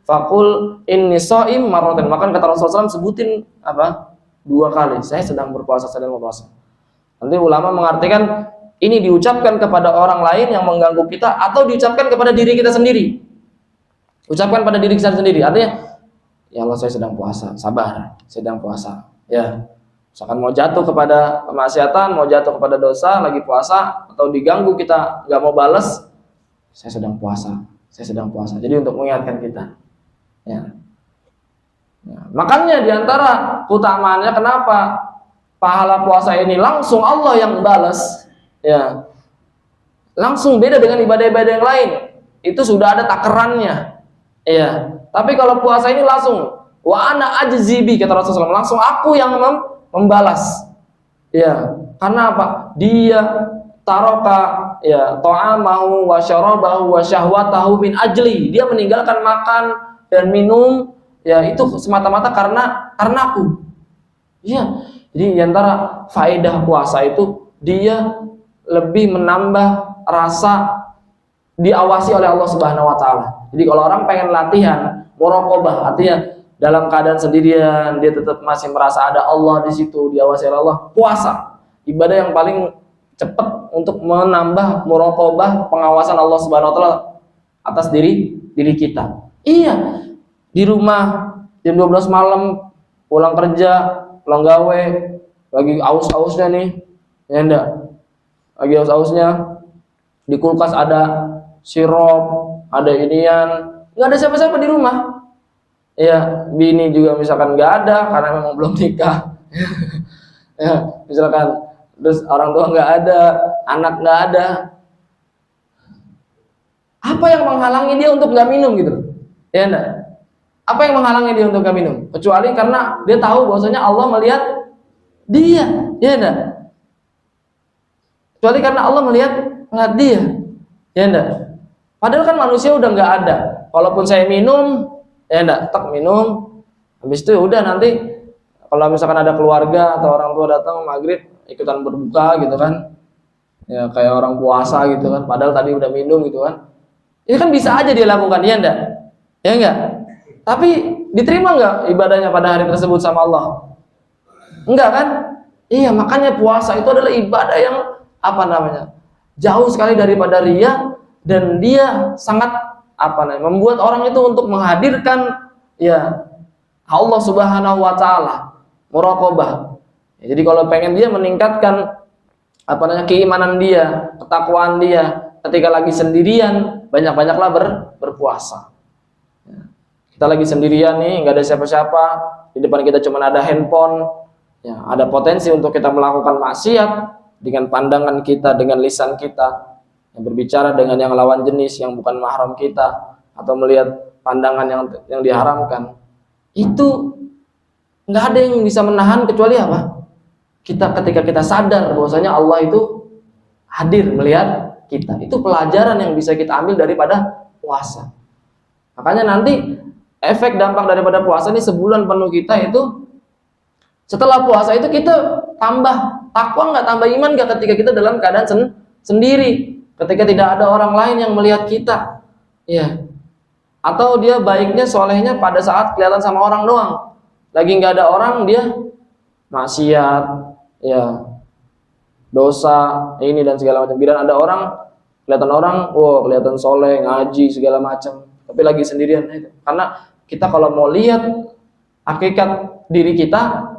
fakul inni shaim marratan. Maka kata Rasulullah SAW sebutin 2 kali, saya sedang berpuasa, sedang berpuasa. Nanti ulama mengartikan ini diucapkan kepada orang lain yang mengganggu kita, atau diucapkan kepada diri kita sendiri. Ucapkan pada diri kita sendiri, artinya ya Allah saya sedang puasa, sabar, sedang puasa. Ya, misalkan mau jatuh kepada kemaksiatan, mau jatuh kepada dosa, lagi puasa, atau diganggu kita nggak mau balas, saya sedang puasa, saya sedang puasa. Jadi untuk mengingatkan kita, ya. Nah, makanya diantara keutamaannya kenapa pahala puasa ini langsung Allah yang balas, ya, langsung beda dengan ibadah-ibadah yang lain. Itu sudah ada takarannya, ya. Tapi kalau puasa ini langsung wa ana ajzibi, kata Rasulullah, langsung aku yang membalas, ya. Karena apa? Dia taroka, ya, ta'amahu wa syarabahu wa syahwatahu min ajli. Dia meninggalkan makan dan minum, ya, itu semata-mata karena aku. Iya. Jadi diantara faedah puasa itu dia lebih menambah rasa diawasi oleh Allah Subhanahu wa taala. Jadi kalau orang pengen latihan muraqabah, artinya dalam keadaan sendirian dia tetap masih merasa ada Allah di situ, diawasi oleh Allah. Puasa, ibadah yang paling cepat untuk menambah muraqabah, pengawasan Allah Subhanahu wa taala atas diri kita. Iya. Di rumah jam 12 malam pulang kerja, pulang gawe, lagi aus-ausnya nih, ya enggak? Lagi aus-ausnya, di kulkas ada sirup, ada inian, nggak ada siapa-siapa di rumah. Ya, bini juga misalkan nggak ada karena memang belum nikah. Ya, misalkan, terus orang tua nggak ada, anak nggak ada. Apa yang menghalangi dia untuk nggak minum gitu? Ya enggak? Apa yang menghalangi dia untuk nggak minum? Kecuali karena dia tahu bahwasanya Allah melihat dia, ya enggak? Kecuali karena Allah melihat dia, ya enggak? Padahal kan manusia udah nggak ada. Kalaupun saya minum, ya enggak, tak minum. Habis itu udah nanti kalau misalkan ada keluarga atau orang tua datang maghrib ikutan berbuka gitu kan, ya kayak orang puasa gitu kan. Padahal tadi udah minum gitu kan. Ini kan bisa aja dia lakukan, ya enggak? Ya enggak? Tapi diterima nggak ibadahnya pada hari tersebut sama Allah? Enggak kan? Iya, makanya puasa itu adalah ibadah yang apa namanya? Jauh sekali daripada riya, dan dia sangat apa namanya? Membuat orang itu untuk menghadirkan, ya, Allah Subhanahu wa taala, muraqabah. Ya, jadi kalau pengen dia meningkatkan apa namanya? Keimanan dia, ketakwaan dia, ketika lagi sendirian, banyak-banyaklah berpuasa. Kita lagi sendirian nih, nggak ada siapa-siapa, di depan kita cuma ada handphone, ya, ada potensi untuk kita melakukan maksiat dengan pandangan kita, dengan lisan kita, yang berbicara dengan yang lawan jenis yang bukan mahram kita, atau melihat pandangan yang diharamkan. Itu nggak ada yang bisa menahan kecuali apa? Ketika kita sadar bahwasanya Allah itu hadir melihat kita. Itu pelajaran yang bisa kita ambil daripada puasa. Makanya nanti efek dampak daripada puasa ini sebulan penuh kita itu, setelah puasa itu kita tambah takwa nggak, tambah iman nggak ketika kita dalam keadaan sendiri, ketika tidak ada orang lain yang melihat kita, ya. Atau dia baiknya solehnya pada saat kelihatan sama orang doang, lagi nggak ada orang dia maksiat, ya, dosa ini dan segala macam. Bila ada orang, kelihatan orang, wow, kelihatan soleh, ngaji segala macam, tapi lagi sendirian itu. Karena kita kalau mau lihat hakikat diri kita,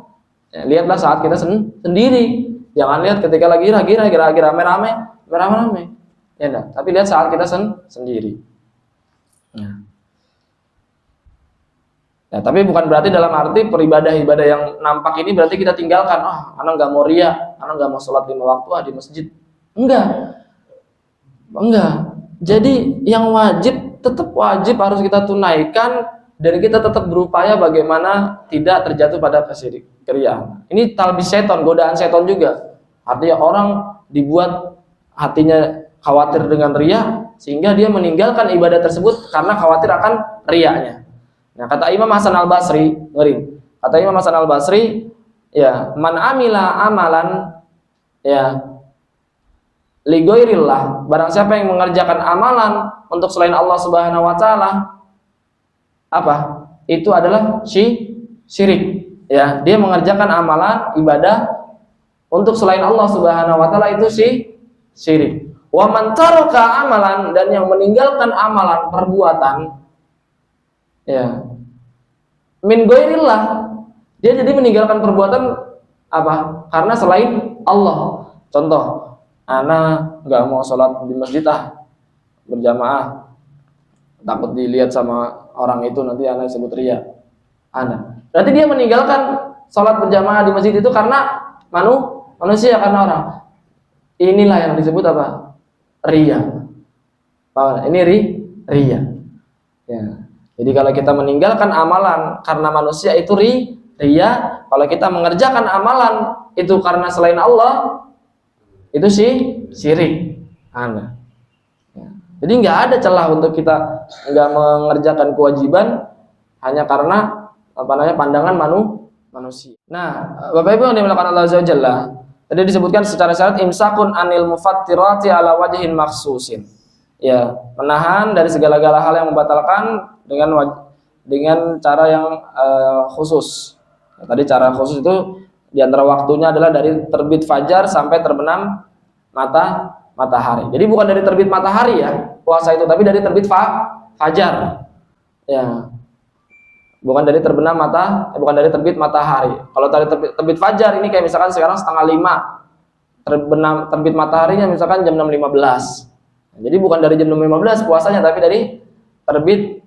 ya, lihatlah saat kita sendiri. Jangan lihat ketika lagi rame-rame, ya enggak. Tapi lihat saat kita sendiri. Ya. Ya, tapi bukan berarti dalam arti peribadah-ibadah yang nampak ini berarti kita tinggalkan. Anak nggak mau riya, anak nggak mau sholat 5 waktu di masjid. Enggak. Jadi yang wajib tetap wajib harus kita tunaikan, dan kita tetap berupaya bagaimana tidak terjatuh pada keriaan. Ini talbis seton, godaan seton juga. Artinya orang dibuat hatinya khawatir dengan riya, sehingga dia meninggalkan ibadah tersebut karena khawatir akan riyanya. Nah, kata Imam Hasan Al-Basri, kata Imam Hasan Al-Basri, ya, man amila amalan, ya, li ghairillah, barang siapa yang mengerjakan amalan untuk selain Allah Subhanahu wa taala, apa? Itu adalah syirik. Ya, dia mengerjakan amalan ibadah untuk selain Allah Subhanahu wa taala, itu syirik. Wa man taraka amalan, dan yang meninggalkan amalan perbuatan, ya, min ghairillah, dia jadi meninggalkan perbuatan apa? Karena selain Allah. Contoh, ana nggak mau sholat di masjid berjamaah, takut dilihat sama orang itu, nanti ana disebut riya. Ana Berarti dia meninggalkan sholat berjamaah di masjid itu karena manusia, karena orang. Inilah yang disebut apa? Riya. Ini riya. Ya. Jadi kalau kita meninggalkan amalan karena manusia itu riya. Kalau kita mengerjakan amalan itu karena selain Allah, itu syirik. Ya. Jadi nggak ada celah untuk kita nggak mengerjakan kewajiban hanya karena pandangan manusia. Nah, Bapak Ibu yang dimulakan Allah Azza wa Jalla, tadi disebutkan secara syarat imsakun anil mufattirati ala wajhin maksusin. Ya, menahan dari segala-gala hal yang membatalkan dengan cara yang khusus. Tadi cara khusus itu diantara waktunya adalah dari terbit fajar sampai terbenam matahari. Jadi bukan dari terbit matahari ya puasa itu, tapi dari terbit fajar. Ya, bukan dari bukan dari terbit matahari. Kalau dari terbit fajar ini kayak misalkan sekarang 4:30, terbit mataharinya misalkan jam 6.15. Jadi bukan dari jam 6.15 puasanya, tapi dari terbit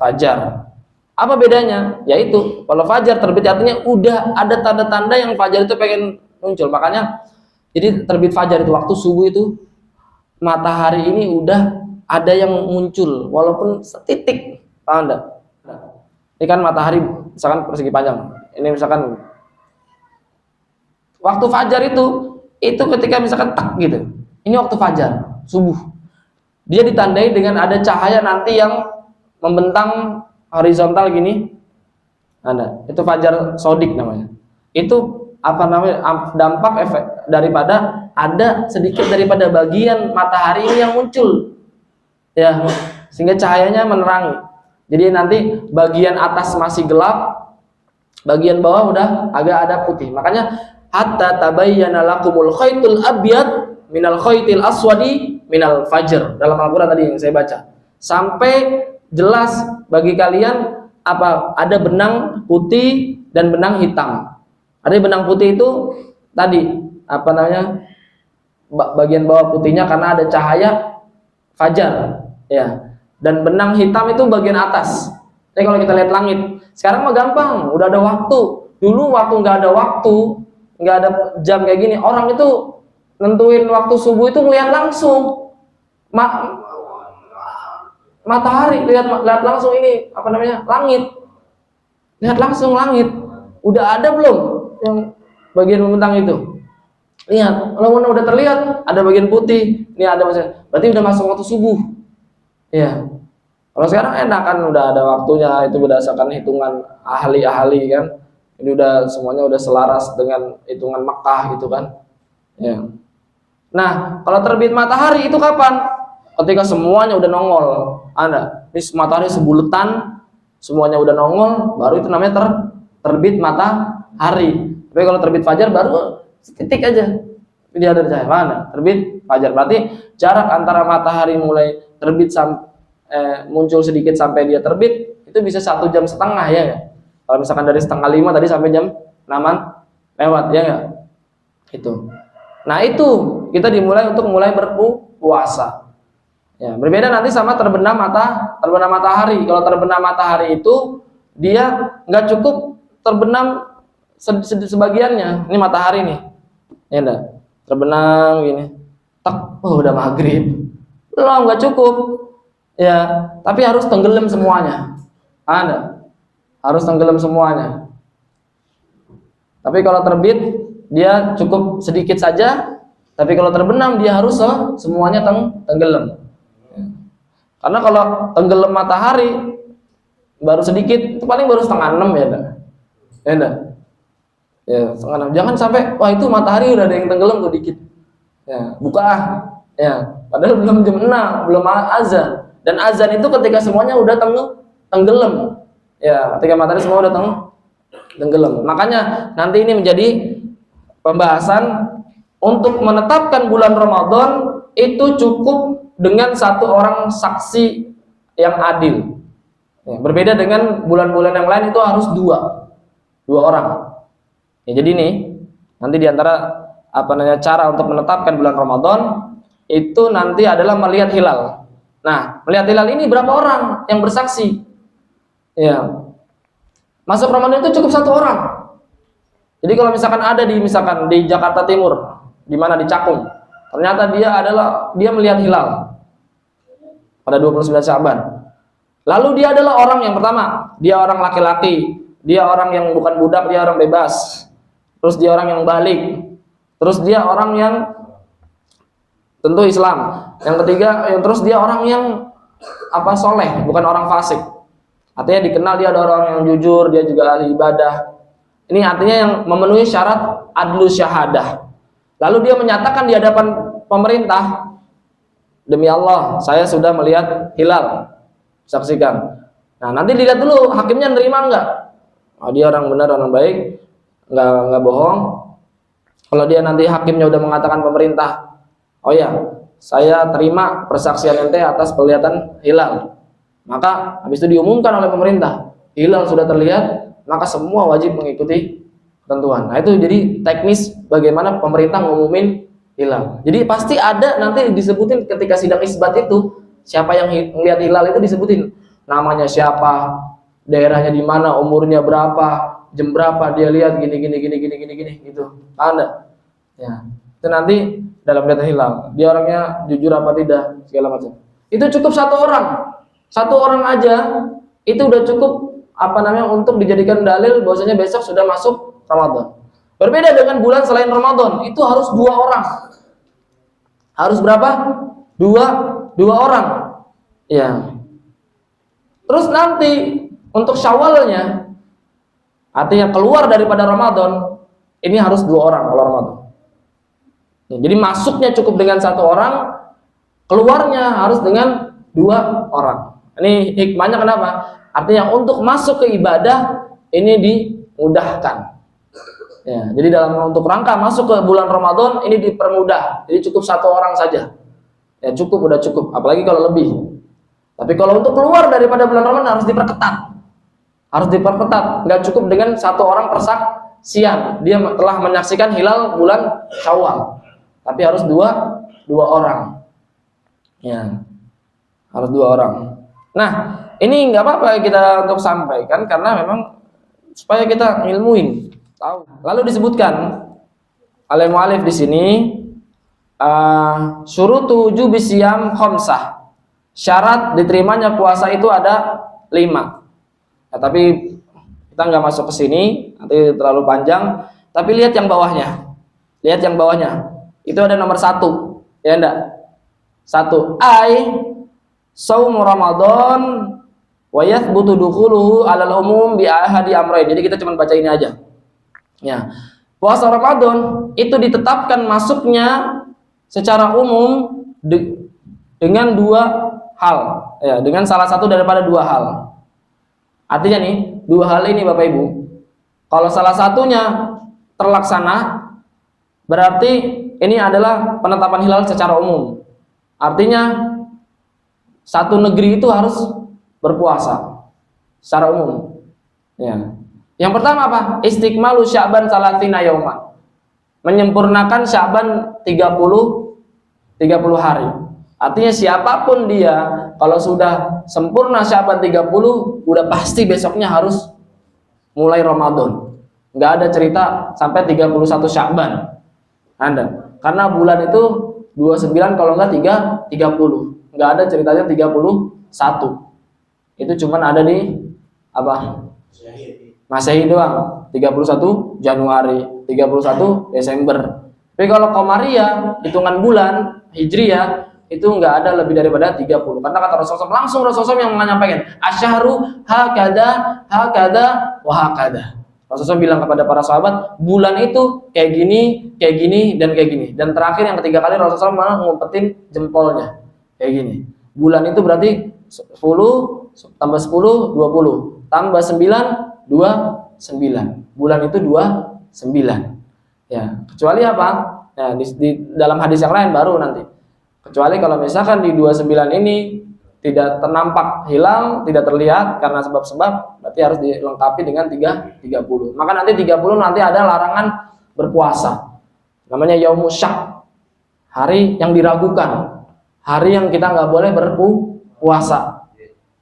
fajar. Apa bedanya? Yaitu kalau fajar terbit artinya udah ada tanda-tanda yang fajar itu pengen muncul. Makanya jadi terbit fajar itu waktu subuh itu matahari ini udah ada yang muncul walaupun setitik. Paham enggak? Ini kan matahari misalkan persegi panjang. Ini misalkan waktu fajar itu ketika misalkan tak gitu. Ini waktu fajar, subuh. Dia ditandai dengan ada cahaya nanti yang membentang horizontal gini. Ada. Itu fajar sodik namanya. Itu apa namanya? Dampak efek daripada ada sedikit daripada bagian matahari ini yang muncul. Ya, sehingga cahayanya menerangi. Jadi nanti bagian atas masih gelap, bagian bawah udah agak ada putih. Makanya hatta tabayyana lakumul khaitul abyad minal khaitil aswadi minal fajr. Dalam Al-Qur'an tadi yang saya baca. Sampai jelas bagi kalian ada benang putih dan benang hitam. Ada benang putih itu tadi bagian bawah putihnya karena ada cahaya fajar, ya. Dan benang hitam itu bagian atas. Jadi kalau kita lihat langit, sekarang mah gampang, udah ada waktu. Dulu waktu nggak ada waktu, nggak ada jam kayak gini, orang itu nentuin waktu subuh itu melihat langsung matahari, lihat langsung ini langit, lihat langsung langit. Udah ada belum yang bagian membentang itu? Lihat, kalau udah terlihat ada bagian putih, ini ada berarti udah masuk waktu subuh. Ya. Kalau sekarang enak kan udah ada waktunya, itu berdasarkan hitungan ahli-ahli kan. Ini udah semuanya udah selaras dengan hitungan Mekah gitu kan. Ya. Nah, kalau terbit matahari itu kapan? Ketika semuanya udah nongol. Ini matahari sebuletan, semuanya udah nongol, baru itu namanya terbit matahari. Tapi kalau terbit fajar baru titik aja. Dia ada cahaya mana? Terbit fajar. Berarti jarak antara matahari mulai terbit muncul sedikit sampai dia terbit itu bisa 1,5 jam ya. Kalau misalkan dari 4:30 tadi sampai jam 6 lewat ya enggak? Itu. Nah, itu kita dimulai untuk mulai berpuasa. Ya, berbeda nanti sama terbenam matahari. Kalau terbenam matahari itu dia nggak cukup terbenam sebagiannya. Ini matahari nih. Ya enggak? Terbenam gini. Tak, udah maghrib. Belum, nggak cukup. Ya, tapi harus tenggelam semuanya. Harus tenggelam semuanya. Tapi kalau terbit dia cukup sedikit saja, tapi kalau terbenam dia harus semuanya tenggelam. Karena kalau tenggelam matahari baru sedikit, itu paling baru 5:30 ya, ya enggak? Ya, 5:30. Jangan sampai wah itu matahari udah ada yang tenggelam tuh dikit. Ya, buka ya, padahal belum jam 6, belum azan. Dan azan itu ketika semuanya udah tenggelam. Ya, ketika matahari semua udah tenggelam. Makanya nanti ini menjadi pembahasan untuk menetapkan bulan Ramadan itu cukup dengan satu orang saksi yang adil. Ya, berbeda dengan bulan-bulan yang lain itu harus dua orang. Ya, jadi nih nanti diantara cara untuk menetapkan bulan Ramadan itu nanti adalah melihat hilal. Nah, melihat hilal ini berapa orang yang bersaksi? Ya. Masuk Ramadan itu cukup 1 orang. Jadi kalau misalkan ada di Jakarta Timur, di mana di Cakung, ternyata dia melihat hilal pada 29 Sya'ban. Lalu dia adalah orang yang pertama, dia orang laki-laki, dia orang yang bukan budak, dia orang bebas. Terus dia orang yang balik. Terus dia orang yang tentu Islam. Yang ketiga, terus dia orang yang soleh, bukan orang fasik. Artinya dikenal dia ada orang yang jujur, dia juga ahli ibadah. Ini artinya yang memenuhi syarat adlu syahadah. Lalu dia menyatakan di hadapan pemerintah, demi Allah, saya sudah melihat hilal. Saksikan. Nah, nanti dilihat dulu hakimnya nerima enggak. Dia orang benar, orang baik, enggak bohong. Kalau dia nanti hakimnya udah mengatakan pemerintah, oh ya, saya terima persaksian ente atas kelihatan hilal. Maka habis itu diumumkan oleh pemerintah, hilal sudah terlihat, maka semua wajib mengikuti ketentuan. Nah, itu jadi teknis bagaimana pemerintah ngumumin hilal. Jadi pasti ada nanti disebutin ketika sidang isbat itu, siapa yang melihat hilal itu disebutin namanya siapa, daerahnya di mana, umurnya berapa, jam berapa dia lihat gini gitu. Ada. Ya. Itu nanti dalam data hilal, dia orangnya jujur apa tidak, segala macam. Itu cukup 1 orang. 1 orang aja itu udah cukup untuk dijadikan dalil bahwasanya besok sudah masuk Ramadan. Berbeda dengan bulan selain Ramadan, itu harus 2 orang. Harus berapa? 2 orang. Ya. Terus nanti untuk Syawalnya, artinya keluar daripada Ramadan, ini harus 2 orang kalau Ramadan. Ya, jadi masuknya cukup dengan 1 orang, keluarnya harus dengan 2 orang. Ini hikmahnya kenapa? Artinya untuk masuk ke ibadah ini dimudahkan. Ya, jadi untuk rangka masuk ke bulan Ramadan ini dipermudah. Jadi cukup 1 orang saja. Ya udah cukup. Apalagi kalau lebih. Tapi kalau untuk keluar daripada bulan Ramadan harus diperketat. Nggak cukup dengan 1 orang persaksian. Dia telah menyaksikan hilal bulan Syawal. Tapi harus 2 orang. Ya, harus 2 orang. Nah, ini nggak apa-apa kita untuk sampaikan karena memang supaya kita ilmuin, tahu. Lalu disebutkan oleh mu'alif di sini syurutu wujubi siyam khamsah. Syarat diterimanya puasa itu ada 5. Nah, tapi kita nggak masuk ke sini, nanti terlalu panjang. Tapi lihat yang bawahnya. Itu ada nomor 1, ya enggak? 1 Saum Ramadan wa yathbutu dukhuluhu 'alal umum bi ahadi amrayn. Jadi kita cuma baca ini aja. Ya. Puasa Ramadan itu ditetapkan masuknya secara umum dengan 2 hal. Ya, dengan salah satu daripada 2 hal. Artinya nih, 2 hal ini Bapak Ibu. Kalau salah satunya terlaksana, berarti ini adalah penetapan hilal secara umum. Artinya satu negeri itu harus berpuasa secara umum. Ya. Yang pertama apa? Istiqmalu Sya'ban 30 yauman. Menyempurnakan Sya'ban 30 hari. Artinya siapapun dia kalau sudah sempurna Sya'ban 30, udah pasti besoknya harus mulai Ramadan. Enggak ada cerita sampai 31 Sya'ban. Karena bulan itu 29 kalau enggak 30. Nggak ada ceritanya 31. Itu cuman ada di Masehi doang. 31 Januari, 31 Desember. Tapi kalau Qamariyah, hitungan bulan Hijriyah, itu nggak ada lebih daripada 30. Karena kata Rasulullah, langsung Rasulullah yang menyampaikan, asyharu hakada wa hakada. Rasulullah bilang kepada para sahabat, bulan itu kayak gini dan kayak gini. Dan terakhir yang ketiga kali Rasulullah ngumpetin jempolnya. Kayak gini. Bulan itu berarti 10 tambah 10 20 tambah 9 29. Bulan itu 29. Ya, kecuali apa? Ya, di dalam hadis yang lain baru nanti. Kecuali kalau misalkan di 29 ini tidak ternampak hilal, tidak terlihat karena sebab-sebab, berarti harus dilengkapi dengan 30. Maka nanti 30 nanti ada larangan berpuasa. Namanya yaumus syak. Hari yang diragukan. Hari yang kita nggak boleh berpuasa,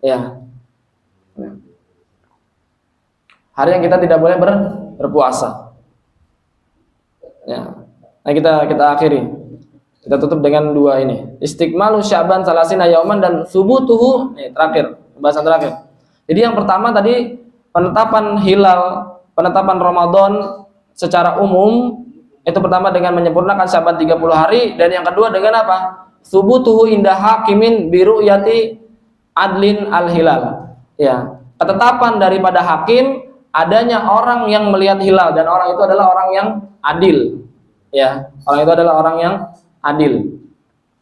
ya. hari yang kita tidak boleh berpuasa. Ya. Nah, kita akhiri. Kita tutup dengan dua ini. Istikmalu Sya'ban salasina yauman dan subutuhu. Nih, terakhir, pembahasan terakhir. Jadi yang pertama tadi penetapan hilal, penetapan Ramadan secara umum itu pertama dengan menyempurnakan Sya'ban 30 hari, dan yang kedua dengan apa? Subutuhu indah hakimin biru'yati adlin al-hilal. Ya, ketetapan daripada hakim adanya orang yang melihat hilal, dan orang itu adalah orang yang adil. Ya, orang itu adalah orang yang adil.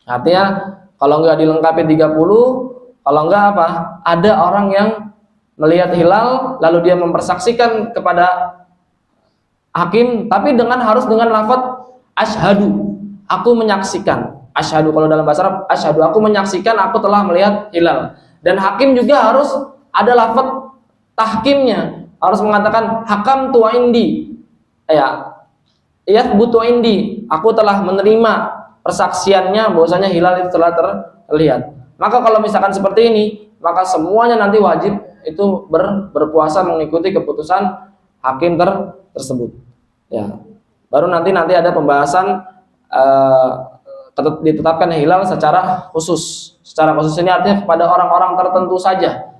Artinya kalau enggak dilengkapi 30, kalau enggak apa? Ada orang yang melihat hilal lalu dia mempersaksikan kepada hakim, tapi harus dengan lafaz asyhadu, aku menyaksikan. Asyhadu kalau dalam bahasa Arab, asyhadu, aku menyaksikan aku telah melihat hilal. Dan hakim juga harus ada lafaz tahkimnya, harus mengatakan hakam tu indi. Ya, yathbutu indi, aku telah menerima persaksiannya bahwasanya hilal itu telah terlihat. Maka kalau misalkan seperti ini, maka semuanya nanti wajib itu berpuasa mengikuti keputusan hakim tersebut. Ya. Baru nanti ada pembahasan ditetapkan hilal secara khusus. Secara khusus ini artinya kepada orang-orang tertentu saja,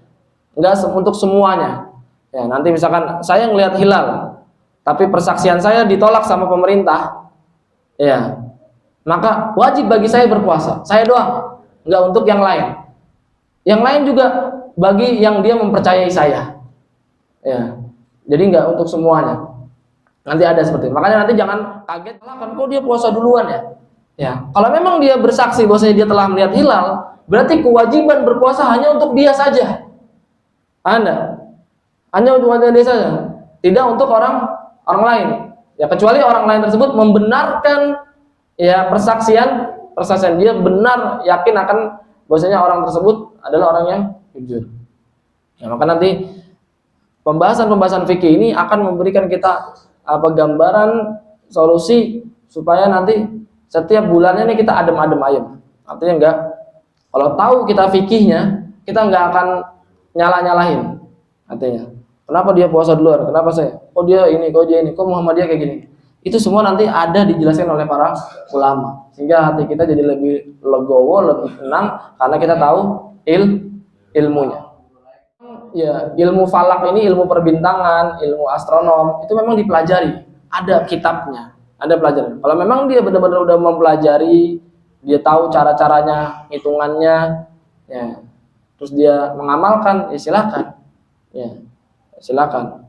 enggak untuk semuanya. Ya, nanti misalkan saya ngelihat hilal, tapi persaksian saya ditolak sama pemerintah, ya, maka wajib bagi saya berpuasa. Saya doang, enggak untuk yang lain. Yang lain juga bagi yang dia mempercayai saya. Ya, jadi enggak untuk semuanya. Nanti ada seperti itu. Makanya nanti jangan kaget, kan kok dia puasa duluan ya? Ya, kalau memang dia bersaksi bahwasanya dia telah melihat hilal, berarti kewajiban berpuasa hanya untuk dia saja. Hanya untuk dia saja, tidak untuk orang lain. Ya, kecuali orang lain tersebut membenarkan ya persaksian dia benar, yakin akan bahwasanya orang tersebut adalah orang yang jujur. Ya, maka nanti pembahasan fikih ini akan memberikan kita gambaran solusi supaya nanti setiap bulannya ini kita adem-adem ayem. Artinya enggak, kalau tahu kita fikihnya, kita enggak akan nyalah-nyalahin. Artinya, kenapa dia puasa duluan? Kenapa saya? Kok dia ini, kok Muhammadiyah kayak gini? Itu semua nanti ada dijelaskan oleh para ulama. Sehingga hati kita jadi lebih legowo, lebih tenang karena kita tahu ilmunya. Ya, ilmu falak ini, ilmu perbintangan, ilmu astronom itu memang dipelajari. Ada kitabnya, ada pelajaran. Kalau memang dia benar-benar udah mempelajari, dia tahu cara-caranya, hitungannya, ya, terus dia mengamalkan, ya silakan. Ya, silakan.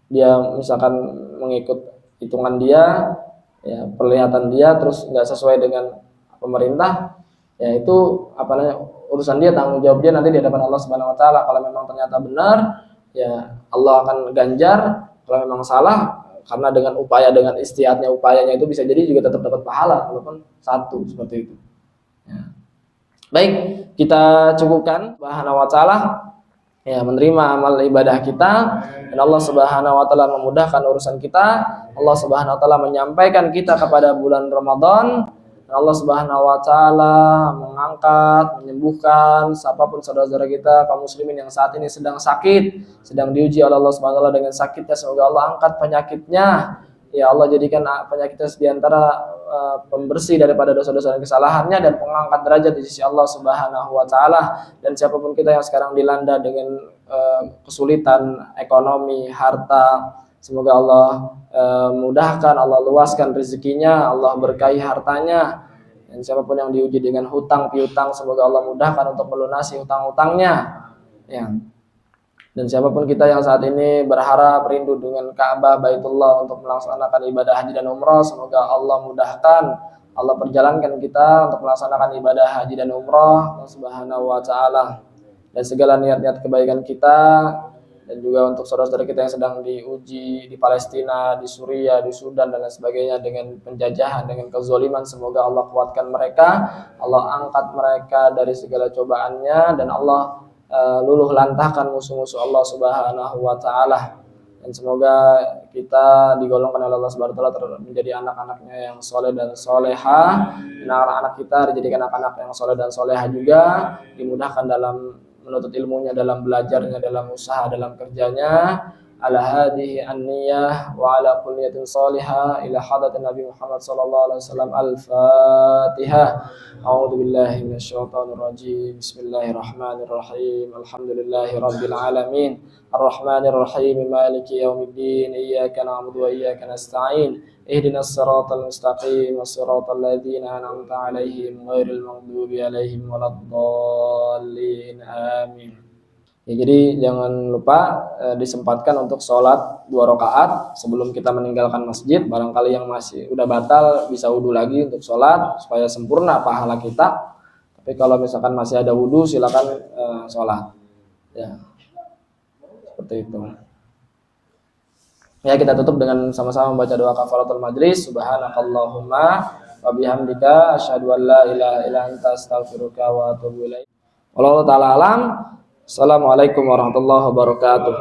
Dia misalkan mengikut hitungan dia, ya, perlihatan dia, terus nggak sesuai dengan pemerintah, ya itu urusan dia, tanggung jawab dia nanti di hadapan Allah Subhanahu Wa Taala. Kalau memang ternyata benar, ya Allah akan ganjar. Kalau memang salah, karena dengan upayanya itu bisa jadi juga tetap dapat pahala walaupun satu seperti itu. Ya. Baik, kita cukupkan. Subhanahu Wa Taala ya menerima amal ibadah kita, dan Allah Subhanahu Wa Taala memudahkan urusan kita. Allah Subhanahu Wa Taala menyampaikan kita kepada bulan Ramadan. Allah Subhanahu Wa Taala mengangkat, menyembuhkan siapapun saudara-saudara kita kaum muslimin yang saat ini sedang sakit, sedang diuji oleh Allah Subhanahu Wa Taala dengan sakitnya. Semoga Allah angkat penyakitnya. Ya Allah, jadikan penyakitnya diantara pembersih daripada dosa-dosa dan kesalahannya, dan pengangkat derajat di sisi Allah Subhanahu Wa Taala. Dan siapapun kita yang sekarang dilanda dengan kesulitan ekonomi, harta, semoga Allah mudahkan, Allah luaskan rezekinya, Allah berkahi hartanya. Dan siapapun yang diuji dengan hutang piutang, semoga Allah mudahkan untuk melunasi hutang-hutangnya. Ya. Dan siapapun kita yang saat ini berharap rindu dengan Ka'bah Baitullah untuk melaksanakan ibadah haji dan umrah, semoga Allah mudahkan, Allah perjalankan kita untuk melaksanakan ibadah haji dan umrah Subhanahu Wa Taala. Dan segala niat-niat kebaikan kita, dan juga untuk saudara-saudara kita yang sedang diuji di Palestina, di Suriah, di Sudan dan lain sebagainya dengan penjajahan, dengan kezaliman, semoga Allah kuatkan mereka, Allah angkat mereka dari segala cobaannya, dan Allah luluh lantahkan musuh-musuh Allah Subhanahu Wa Taala. Dan semoga kita digolongkan oleh Allah Subhanahu Wa Taala menjadi anak-anaknya yang soleh dan soleha, dan anak-anak kita dijadikan anak-anak yang soleh dan soleha juga, dimudahkan dalam menuntut ilmunya, dalam belajarnya, dalam usaha, dalam kerjanya, على هذه النية وعلى كل نية صالحة إلى حضرة النبي محمد صلى الله عليه وسلم. الفاتحة. أعوذ بالله من الشيطان الرجيم. بسم الله الرحمن الرحيم. الحمد لله رب العالمين الرحمن الرحيم مالك يوم الدين إياك نعبد وإياك نستعين اهدنا الصراط المستقيم صراط الذين أنعمت عليهم غير المغضوب عليهم ولا الضالين آمين. Ya, jadi jangan lupa disempatkan untuk sholat 2 rakaat sebelum kita meninggalkan masjid. Barangkali yang masih udah batal bisa wudhu lagi untuk sholat supaya sempurna pahala kita. Tapi kalau misalkan masih ada wudhu silakan sholat. Ya, seperti itu. Ya, kita tutup dengan sama-sama membaca doa kafaratul majlis. Subhanakallahumma wa bihamdika asyhadu an la ilaha illa anta astaghfiruka wa atubu ilaik. Wallahu ta'ala alam. Assalamualaikum warahmatullahi wabarakatuh.